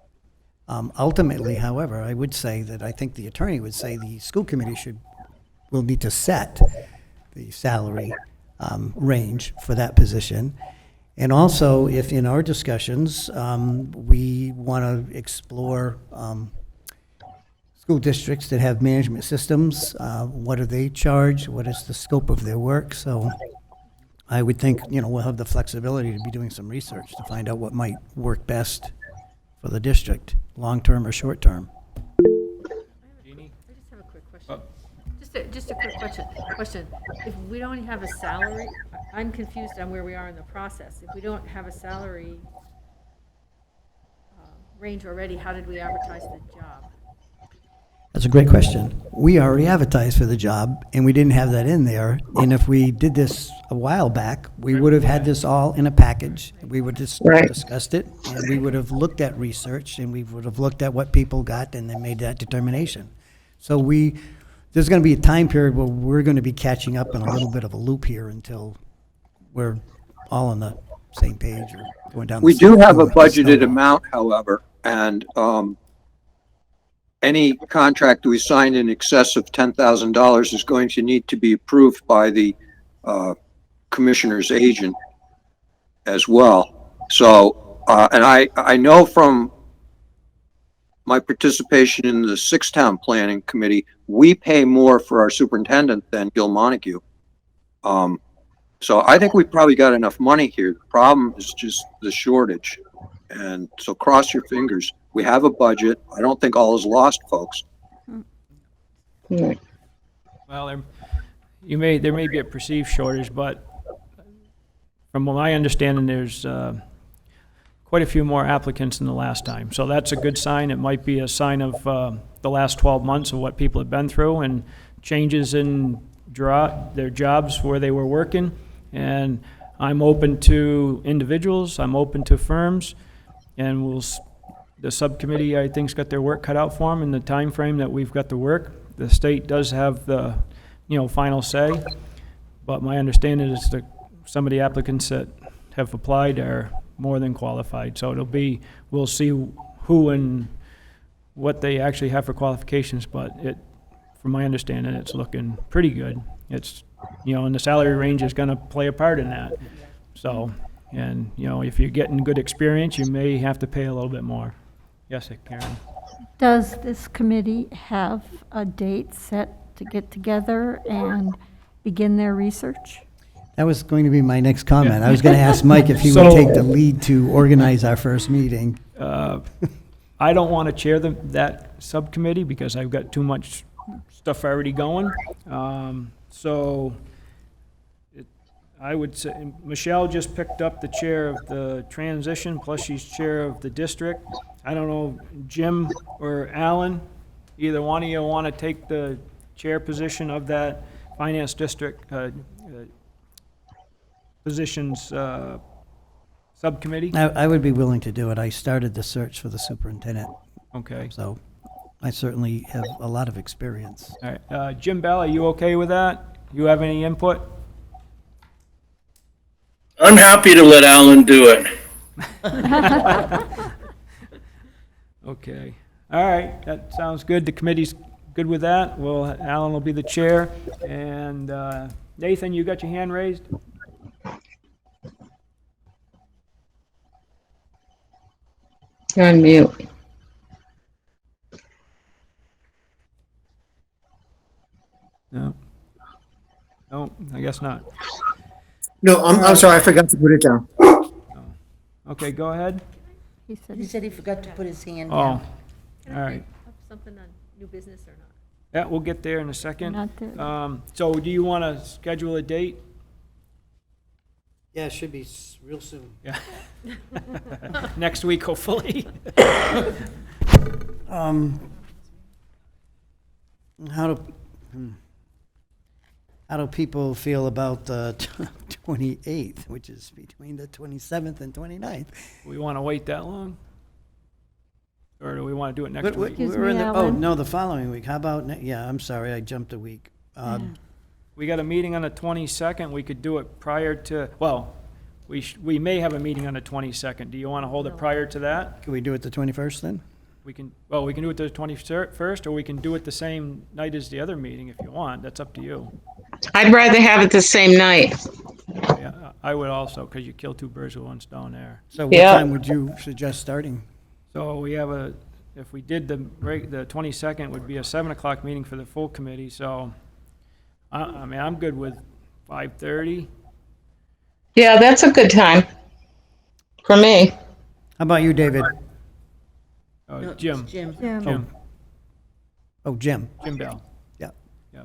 Ultimately, however, I would say that I think the attorney would say the school committee will need to set the salary range for that position. And also, if in our discussions, we want to explore school districts that have management systems, what do they charge, what is the scope of their work? So I would think, we'll have the flexibility to be doing some research to find out what might work best for the district, long-term or short-term. I just have a quick question. Just a quick question. If we don't have a salary, I'm confused on where we are in the process. If we don't have a salary range already, how did we advertise the job? That's a great question. We already advertised for the job, and we didn't have that in there. And if we did this a while back, we would have had this all in a package. We would have discussed it, and we would have looked at research, and we would have looked at what people got, and then made that determination. So there's going to be a time period where we're going to be catching up in a little bit of a loop here until we're all on the same page or going down the We same do have a road. budgeted amount, however, and any contract we sign in excess of $10,000 is going to need to be approved by the commissioner's agent as well. So, and I know from my participation in the Six-Town Planning Committee, we pay more for our superintendent than Gil Montague. So I think we probably got enough money here. The problem is just the shortage. And so cross your fingers. We have a budget. I don't think all is lost, folks. Well, there may be a perceived shortage, but from my understanding, there's quite a few more applicants than the last time. So that's a good sign. It might be a sign of the last 12 months of what people have been through and changes in their jobs where they were working. And I'm open to individuals. I'm open to firms. And the subcommittee, I think, has got their work cut out for them in the time frame that we've got to work. The state does have the, final say, but my understanding is that some of the applicants that have applied are more than qualified. So we'll see who and what they actually have for qualifications, but from my understanding, it's looking pretty good. It's, and the salary range is going to play a part in that. So, and, if you're getting good experience, you may have to pay a little bit more. Yes, Karen? Does this committee have a date set to get together and begin their research? That was going to be my next comment. I was going to ask Mike if he would take the lead to organize our first meeting. I don't want to chair that subcommittee because I've got too much stuff already going. I would say Michelle just picked up the chair of the transition, plus she's chair of the district. I don't know, Jim or Alan, either one of you want to take the chair position of that finance district positions subcommittee? I would be willing to do it. I started the search for the superintendent. Okay. So I certainly have a lot of experience. All right. Jim Bell, are you okay with that? You have any input? I'm happy to let Alan do it. Okay. All right. That sounds good. The committee's good with that? Well, Alan will be the chair. And Nathan, you got your hand raised? You're on mute. No. No, I guess not. No, I'm sorry, I forgot to put it down. Okay, go ahead. He said He said he forgot to put his hand Oh, down. all right. Something on new business or not? Yeah, we'll get there in a second. Not there. So do you want to schedule a date? Yeah, it should be real soon. Yeah. Next week, hopefully. How do people feel about the 28th, which is between the 27th and 29th? We want to wait that long? Or do we want to do it next week? Excuse We're in me, the, Alan? no, the following week. How about, yeah, I'm sorry, I jumped a week. We got a meeting on the 22nd. We could do it prior to, well, we may have a meeting on the 22nd. Do you want to hold it prior to that? Can we do it the 21st then? We can do it the 21st, or we can do it the same night as the other meeting if you want. That's up to you. I'd rather have it the same night. Yeah, I would also, because you kill two birds with one stone there. So what Yeah. time would you suggest starting? So we have if we did the 22nd would be a 7 o'clock meeting for the full committee, so, I mean, I'm good with 5:30. Yeah, that's a good time for me. How about you, David? No, it's Jim Jim. Oh, Jim. Bell. Yeah. Yeah.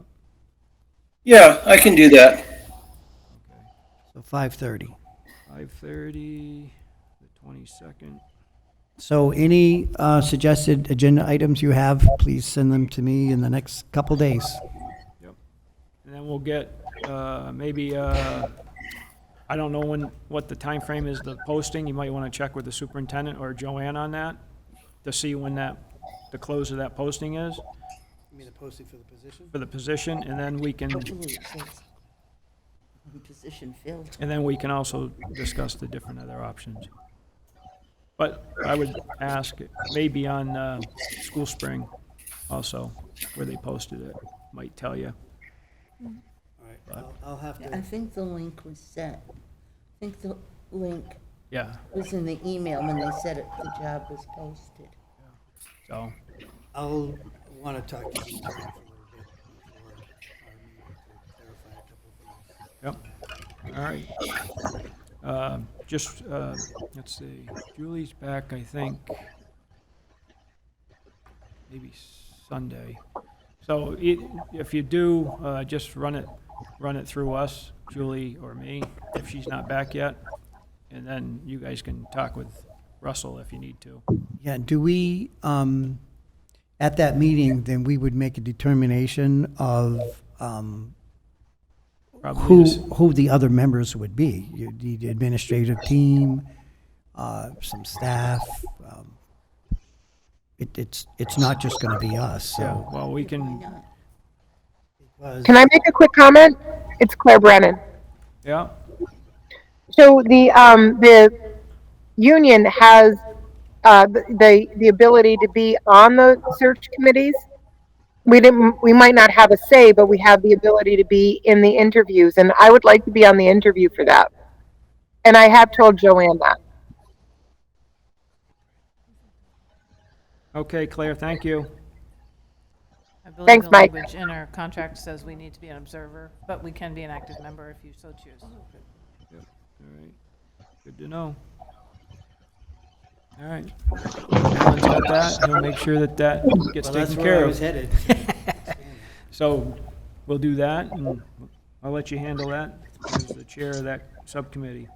Yeah, I can do that. So 5:30. 5:30, the 22nd. So any suggested agenda items you have, please send them to me in the next couple days. Yep. And then we'll get, maybe, I don't know what the time frame is, the posting. You might want to check with the superintendent or Joanne on that to see when the close of that posting is You mean the posting for the position? for the position, and then we can, Ooh, it says position filled. and then we can also discuss the different other options. But I would ask, maybe on School Spring also, where they posted it, might tell you. All right, I'll have I to, think the link was set. I think the link Yeah, was in the email when they said it, the job was posted. so, I'll want to talk to you for a little bit before our meeting to clarify a couple of things. yep, all right. Just, let's see, Julie's back, I think, maybe Sunday. So if you do, just run it through us, Julie or me, if she's not back yet. And then you guys can talk with Russell if you need to. Yeah, do we, at that meeting, then we would make a determination of Probably just- who the other members would be? The administrative team, some staff. It's not just going to be us, Yeah, so. well, we can, because- Can I make a quick comment? It's Claire Brennan. yeah, So the union has the ability to be on the search committees. We might not have a say, but we have the ability to be in the interviews, and I would like to be on the interview for that. And I have told Joanne that. okay, Claire, thank you. I believe Thanks, the Mike. language in our contract says we need to be an observer, but we can be an active member if you so choose. All right, good to know. All right. Alan's got that, he'll make sure that gets Well, that's taken where care I of. was headed. So we'll do that, and I'll let you handle that as the chair of that subcommittee.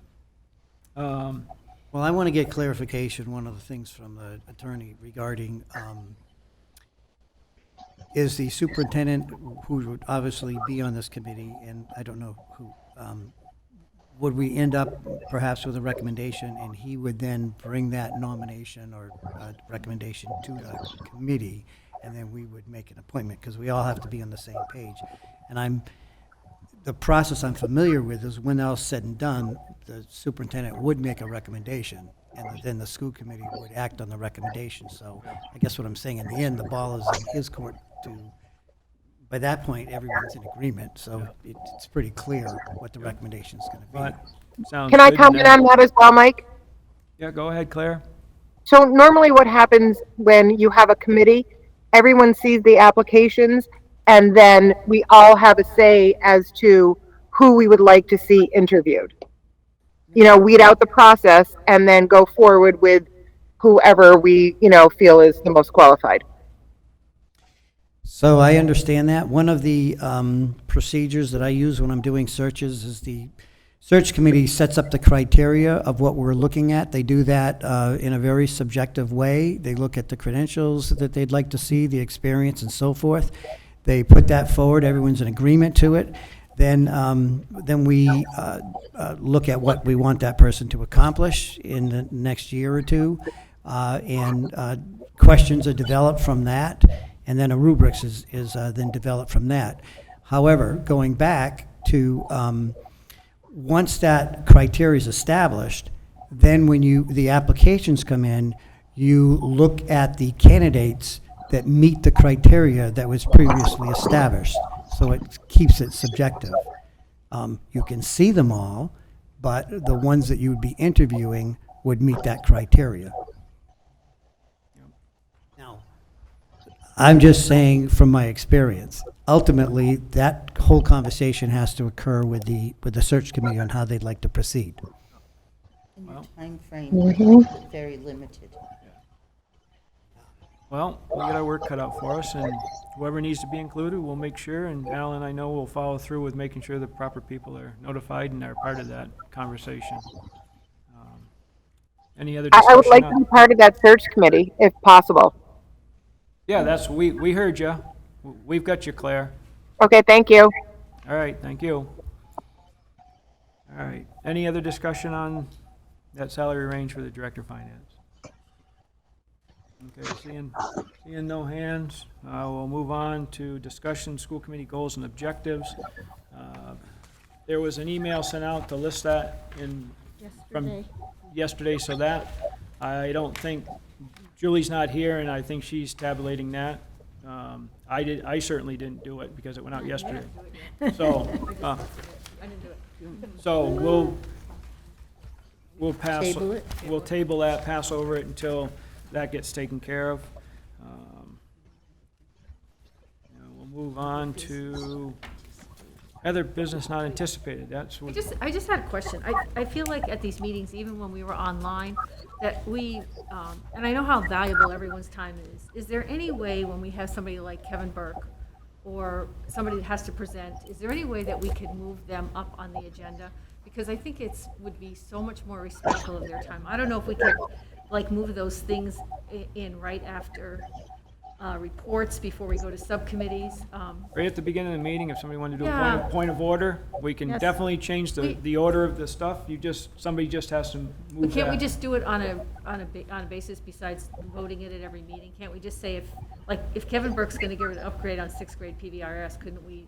Well, I want to get clarification, one of the things from the attorney regarding, is the superintendent, who would obviously be on this committee, and I don't know who, would we end up perhaps with a recommendation, and he would then bring that nomination or recommendation to the committee, and then we would make an appointment, because we all have to be on the same page. And the process I'm familiar with is when all's said and done, the superintendent would make a recommendation, and then the school committee would act on the recommendation. So I guess what I'm saying, in the end, the ball is in his court to by that point, everyone's in agreement, so it's pretty clear what the recommendation's gonna But, be. sounds Can I good to comment me. on that as well, Mike? Yeah, go ahead, Claire. So normally what happens when you have a committee, everyone sees the applications, and then we all have a say as to who we would like to see interviewed. You know, weed out the process and then go forward with whoever we, feel is the most qualified. So I understand that. One of the procedures that I use when I'm doing searches is the search committee sets up the criteria of what we're looking at. They do that in a very subjective way. They look at the credentials that they'd like to see, the experience, and so forth. They put that forward. Everyone's in agreement to it. Then we look at what we want that person to accomplish in the next year or two, and questions are developed from that, and then a rubrics is then developed from that. However, going back to once that criteria is established, then when the applications come in, you look at the candidates that meet the criteria that was previously established. So it keeps it subjective. You can see them all, but the ones that you would be interviewing would meet that criteria. Now, I'm just saying from my experience, ultimately, that whole conversation has to occur with the search committee on how they'd like to proceed. And your timeframe is very limited. Well, we got our work cut out for us, and whoever needs to be included, we'll make sure, and Alan, I know, will follow through with making sure the proper people are notified and are part of that conversation. Any other discussion? I would like to on- be part of that search committee if possible. Yeah, we heard you. We've got you, Claire. Okay, thank you. All right, thank you. All right, any other discussion on that salary range for the Director of Finance? Okay, seeing no hands, we'll move on to discussion, school committee goals and objectives. There was an email sent out to list that from yesterday, so that, I don't think, Julie's not here, and I think she's tabulating that. I certainly didn't do it because it went out yesterday. So, so we'll pass. Table it? We'll table that, pass over it until that gets taken care of. We'll move on to other business not anticipated. That's what. I just had a question. I feel like at these meetings, even when we were online, that we, and I know how valuable everyone's time is there any way when we have somebody like Kevin Burke or somebody that has to present, is there any way that we could move them up on the agenda? Because I think would be so much more respectful of their time. I don't know if we could move those things in right after reports before we go to subcommittees. Right at the beginning of the meeting, if somebody wanted to do Yeah. a point of order, we can Yes. definitely change the order of the stuff. Somebody just has to move Can't we that. just do it on a basis besides voting it at every meeting? Can't we just say if Kevin Burke's gonna give an upgrade on 6th grade PVRS, couldn't we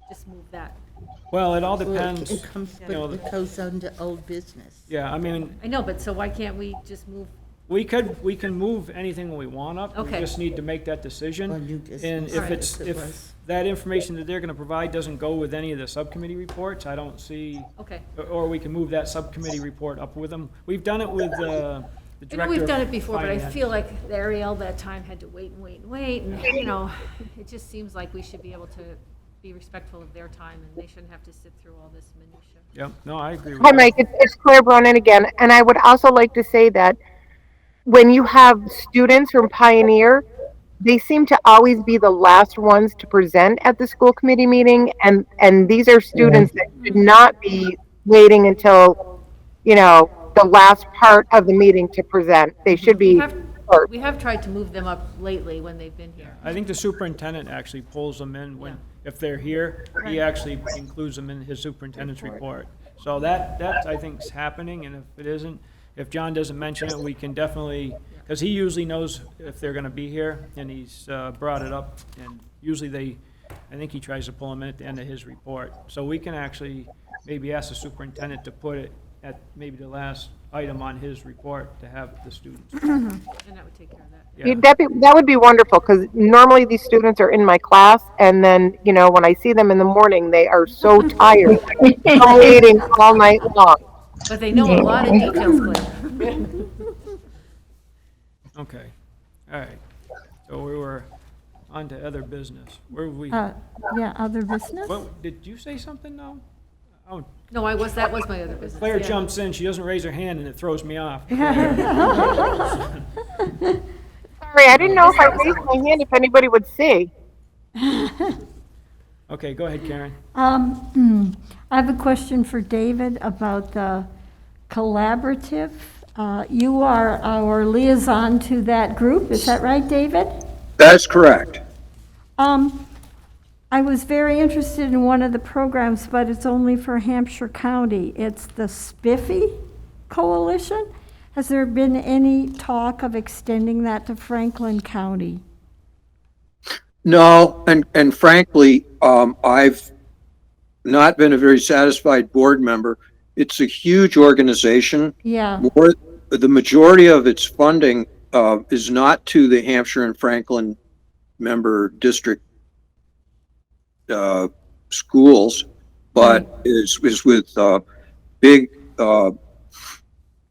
just move that? Well, it all Well, depends. It comes, you know, but it goes under old business. Yeah, I mean, I know, but so why can't we just move? we can move anything we want up. We Okay. just need to make that Or decision. new business. And if Right. it's, If it if was. that information that they're gonna provide doesn't go with any of the subcommittee reports, I don't see, Okay. or we can move that subcommittee report up with them. We've done it with the I director know we've of done it before, but I finance. feel like Ariel that time had to wait and wait and wait, and, it just seems like we should be able to be respectful of their time, and they shouldn't have to sit through all this minutia. Yep, no, I agree with Hi, that. Mike, it's Claire Bronin again, and I would also like to say that when you have students from Pioneer, they seem to always be the last ones to present at the school committee meeting, and these are students that should not be waiting until, the last part of the meeting to present. They should be first. We have tried to move them up lately when they've been here. I think the superintendent actually pulls them in if they're here, he actually includes them in his superintendent's report. So that I think is happening, and if it isn't, if John doesn't mention it, we can definitely, because he usually knows if they're gonna be here, and he's brought it up, and usually I think he tries to pull them in at the end of his report. So we can actually maybe ask the superintendent to put it at maybe the last item on his report to have the students. And that would take care of that. Yeah. That would be wonderful, because normally these students are in my class, and then, when I see them in the morning, they are so tired from waiting all night long. But they know a lot of details, Claire. Okay, all right. So we were on to other business. Where were we? Yeah, other business? What, did you say something now? Oh, No, that was my other business. Claire yeah. jumps in, she doesn't raise her hand, and it throws me off. Sorry, I didn't know if I raised my hand if anybody would see. Okay, go ahead, Karen. I have a question for David about the collaborative. You are our liaison to that group, is that right, David? That's correct. I was very interested in one of the programs, but it's only for Hampshire County. It's the Spiffy Coalition. Has there been any talk of extending that to Franklin County? No, and frankly, I've not been a very satisfied board member. It's a huge organization. Yeah. The majority of its funding is not to the Hampshire and Franklin member district schools, but is with big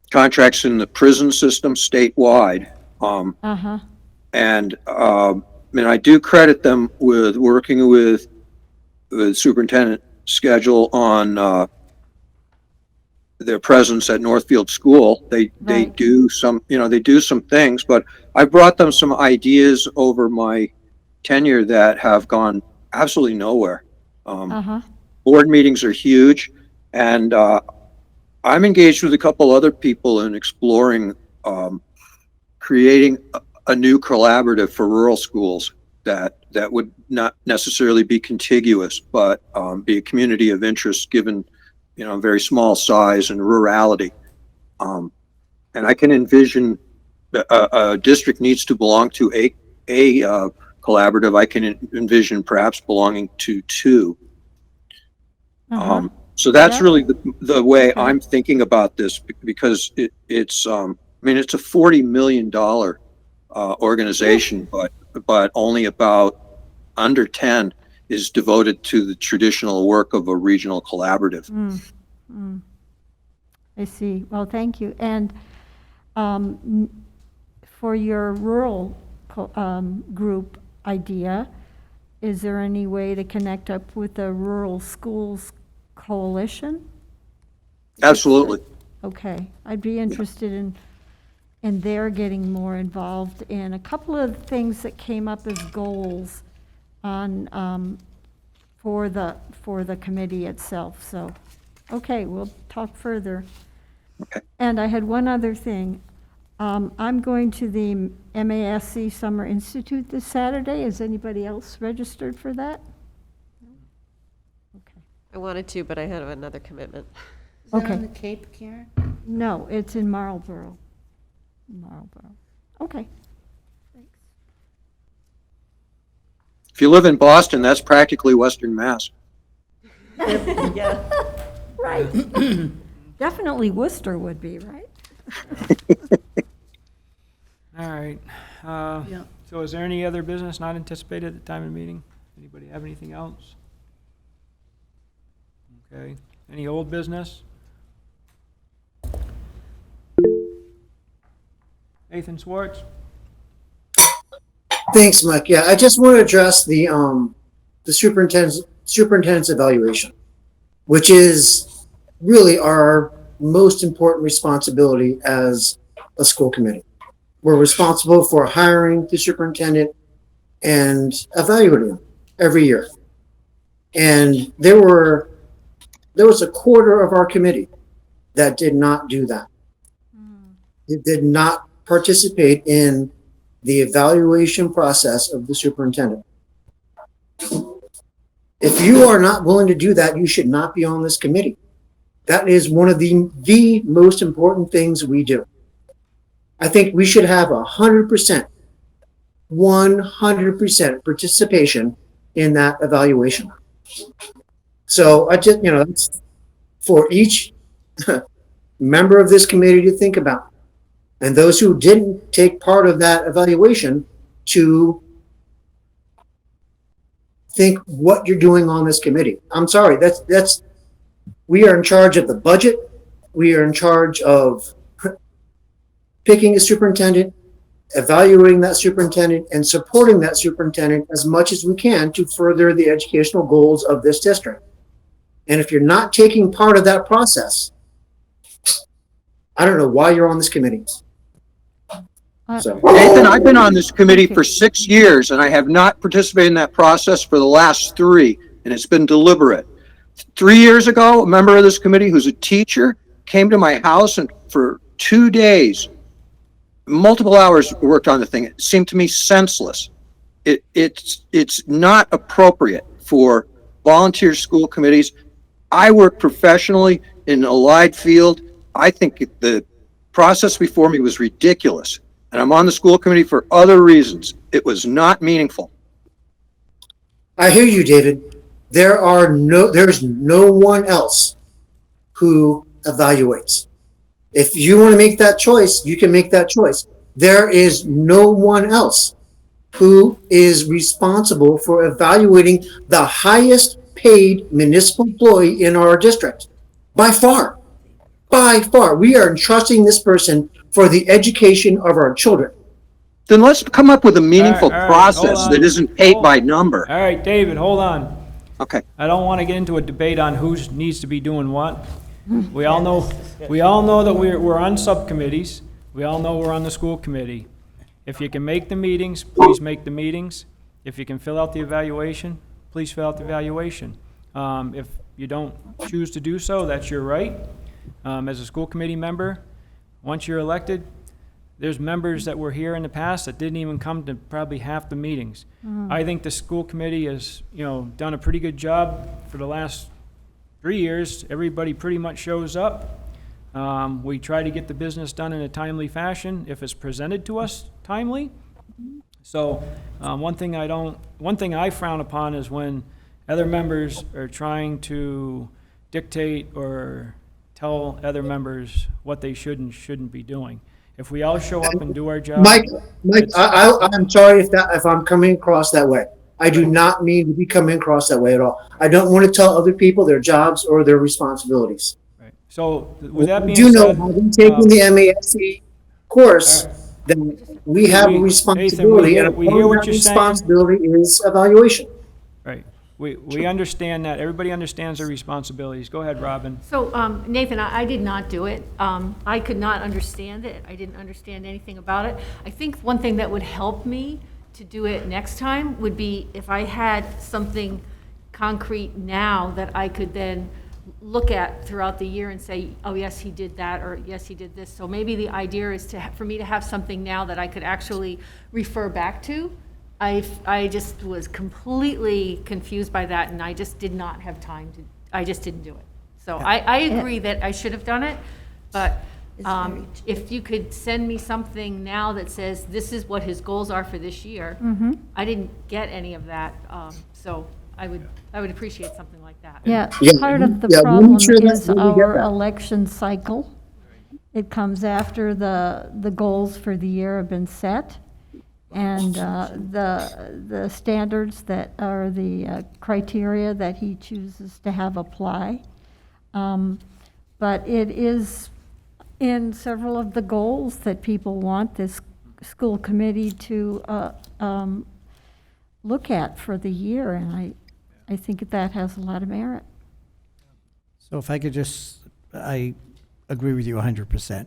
contracts in the prison system statewide. And I do credit them with working with the superintendent schedule on their presence at Northfield School. They do some, they do some things, but I brought them some ideas over my tenure that have gone absolutely nowhere. Board meetings are huge, and I'm engaged with a couple other people in exploring creating a new collaborative for rural schools that would not necessarily be contiguous, but be a community of interest given, very small size and rurality. And I can envision a district needs to belong to a collaborative. I can envision perhaps belonging to two. So that's really the way I'm thinking about this, because it's a $40 million organization, but only about under 10 is devoted to the traditional work of a regional collaborative. I see. Well, thank you. And for your rural group idea, is there any way to connect up with the Rural Schools Coalition? Absolutely. Okay, I'd be interested in their getting more involved in a couple of things that came up as goals on for the committee itself. So, okay, we'll talk further. Okay. And I had one other thing. I'm going to the MASC Summer Institute this Saturday. Is anybody else registered for that? Okay. I wanted to, but I had another commitment. Is that Okay. on the Cape, Karen? No, it's in Marlboro. Okay. If you live in Boston, that's practically Western Mass. Yeah. Right. Definitely Worcester would be, right? All right. So is there any other business not anticipated at the time of the meeting? Anybody have anything else? Okay. Any old business? Nathan Swartz? Thanks, Mike. Yeah, I just want to address the superintendent's evaluation, which is really our most important responsibility as a school committee. We're responsible for hiring the superintendent and evaluating him every year. And there was a quarter of our committee that did not do that. It did not participate in the evaluation process of the superintendent. If you are not willing to do that, you should not be on this committee. That is one of the most important things we do. I think we should have 100% participation in that evaluation. So I just, it's for each member of this committee to think about. And those who didn't take part of that evaluation to think what you're doing on this committee. I'm sorry, we are in charge of the budget. We are in charge of picking a superintendent, evaluating that superintendent, and supporting that superintendent as much as we can to further the educational goals of this district. And if you're not taking part of that process, I don't know why you're on this committee. So, Nathan, I've been on this committee for 6 years, and I have not participated in that process for the last 3, and it's been deliberate. 3 years ago, a member of this committee who's a teacher came to my house and for 2 days, multiple hours worked on the thing. It seemed to me senseless. It's not appropriate for volunteer school committees. I work professionally in a allied field. I think the process before me was ridiculous, and I'm on the school committee for other reasons. It was not meaningful. I hear you, David. There's no one else who evaluates. If you want to make that choice, you can make that choice. There is no one else who is responsible for evaluating the highest paid municipal employee in our district. By far. By far. We are entrusting this person for the education of our children. Then let's come up with a meaningful All right, process hold that on. isn't paid by number. All right, David, hold on. Okay. I don't want to get into a debate on who needs to be doing what. We all know that we're on subcommittees. We all know we're on the school committee. If you can make the meetings, please make the meetings. If you can fill out the evaluation, please fill out the evaluation. If you don't choose to do so, that's your right. As a school committee member, once you're elected, there's members that were here in the past that didn't even come to probably half the meetings. I think the school committee has, done a pretty good job for the last 3 years. Everybody pretty much shows up. We try to get the business done in a timely fashion if it's presented to us timely. So one thing I frown upon is when other members are trying to dictate or tell other members what they should and shouldn't be doing. If we all show up and do our job. Mike, I'm sorry if I'm coming across that way. I do not mean to be coming across that way at all. I don't want to tell other people their jobs or their responsibilities. Right. So with that being I do know, said, having taken the MASC course, that we have a responsibility, and we hear part what of that you're saying. responsibility is evaluation. Right. We understand that. Everybody understands their responsibilities. Go ahead, Robin. So, Nathan, I did not do it. I could not understand it. I didn't understand anything about it. I think one thing that would help me to do it next time would be if I had something concrete now that I could then look at throughout the year and say, oh, yes, he did that, or yes, he did this. So maybe the idea is for me to have something now that I could actually refer back to. I just was completely confused by that, and I just did not have time to, I just didn't do it. So I agree that I should have done it, but if you could send me something now that says this is what his goals are for this year. I didn't get any of that, so I would appreciate something like that. Yeah, Yeah, part of the yeah, problem sure that is when we get our that. election cycle. It comes after the goals for the year have been set, and the standards that are the criteria that he chooses to have apply. But it is in several of the goals that people want this school committee to look at for the year, and I think that has a lot of merit. So if I could I agree with you 100%.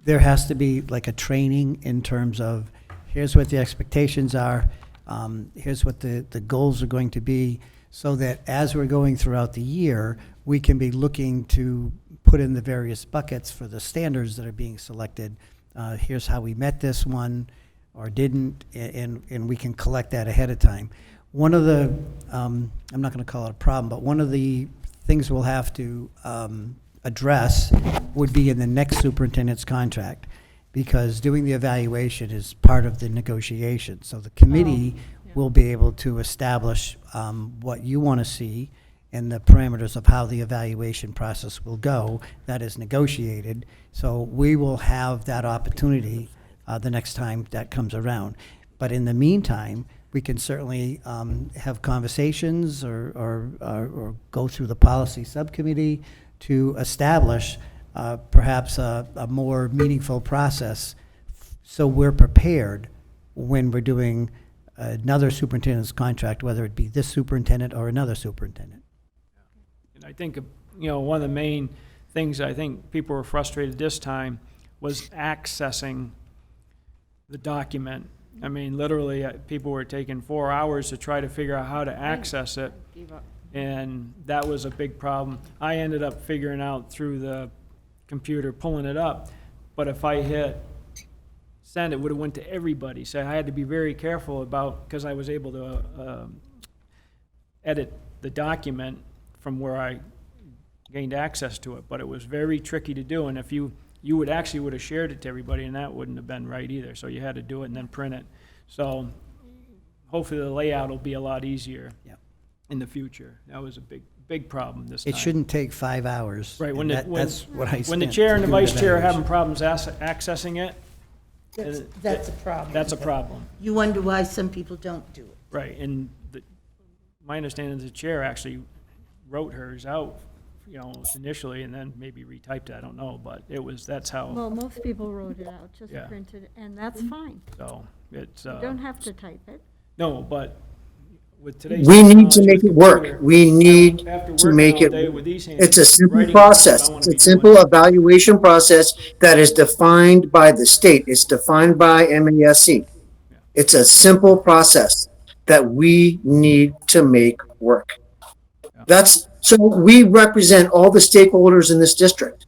There has to be like a training in terms of, here's what the expectations are, here's what the goals are going to be, so that as we're going throughout the year, we can be looking to put in the various buckets for the standards that are being selected. Here's how we met this one or didn't, and we can collect that ahead of time. One of the, I'm not going to call it a problem, but one of the things we'll have to address would be in the next superintendent's contract, because doing the evaluation is part of the negotiation. So the committee will be able to establish what you want to see, and the parameters of how the evaluation process will go. That is negotiated. So we will have that opportunity the next time that comes around. But in the meantime, we can certainly have conversations or go through the policy subcommittee to establish perhaps a more meaningful process so we're prepared when we're doing another superintendent's contract, whether it be this superintendent or another superintendent. And I think, one of the main things I think people were frustrated this time was accessing the document. I mean, literally, people were taking 4 hours to try to figure out how to access it, and that was a big problem. I ended up figuring out through the computer, pulling it up, but if I hit send, it would have went to everybody. So I had to be very careful about, because I was able to edit the document from where I gained access to it, but it was very tricky to do, and if you would have shared it to everybody, and that wouldn't have been right either, so you had to do it and then print it. So hopefully the layout will be a lot easier in the future. That was a big problem this time. It shouldn't take 5 hours. Right, when that's what I when the spent chair and the to do vice chair are evaluation. having problems accessing it, That's a problem. that's a problem. You wonder why some people don't do it. Right, and my understanding is the chair actually wrote hers out, initially, and then maybe retyped it, I don't know, but that's how, Well, most people wrote it out, just Yeah. printed it, and that's fine. so it's, You don't have to type it. no, but with today's. We need to technology make with it work. computer, We need after to working make all it, day with these hands, it's a simple writing process. I don't wanna It's a be simple doing. evaluation process that is defined by the state. It's defined by MASC. It's a simple process that we need to make work. So we represent all the stakeholders in this district.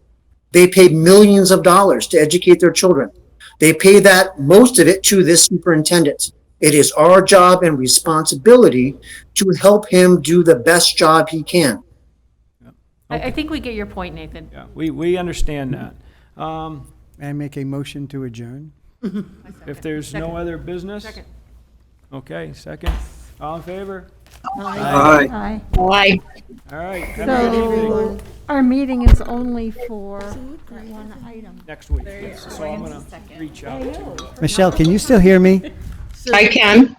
They pay millions of dollars to educate their children. They pay most of it to this superintendent. It is our job and responsibility to help him do the best job he can. I think we get your point, Nathan. Yeah, we understand that. May I make a motion to adjourn? If there's no other business? Second. Okay, second. All in favor? Aye. Aye. Why? All right, have a good evening. So our meeting is only for that one item. Next week. So I'm gonna reach out to. Michelle, can you still hear me? I can.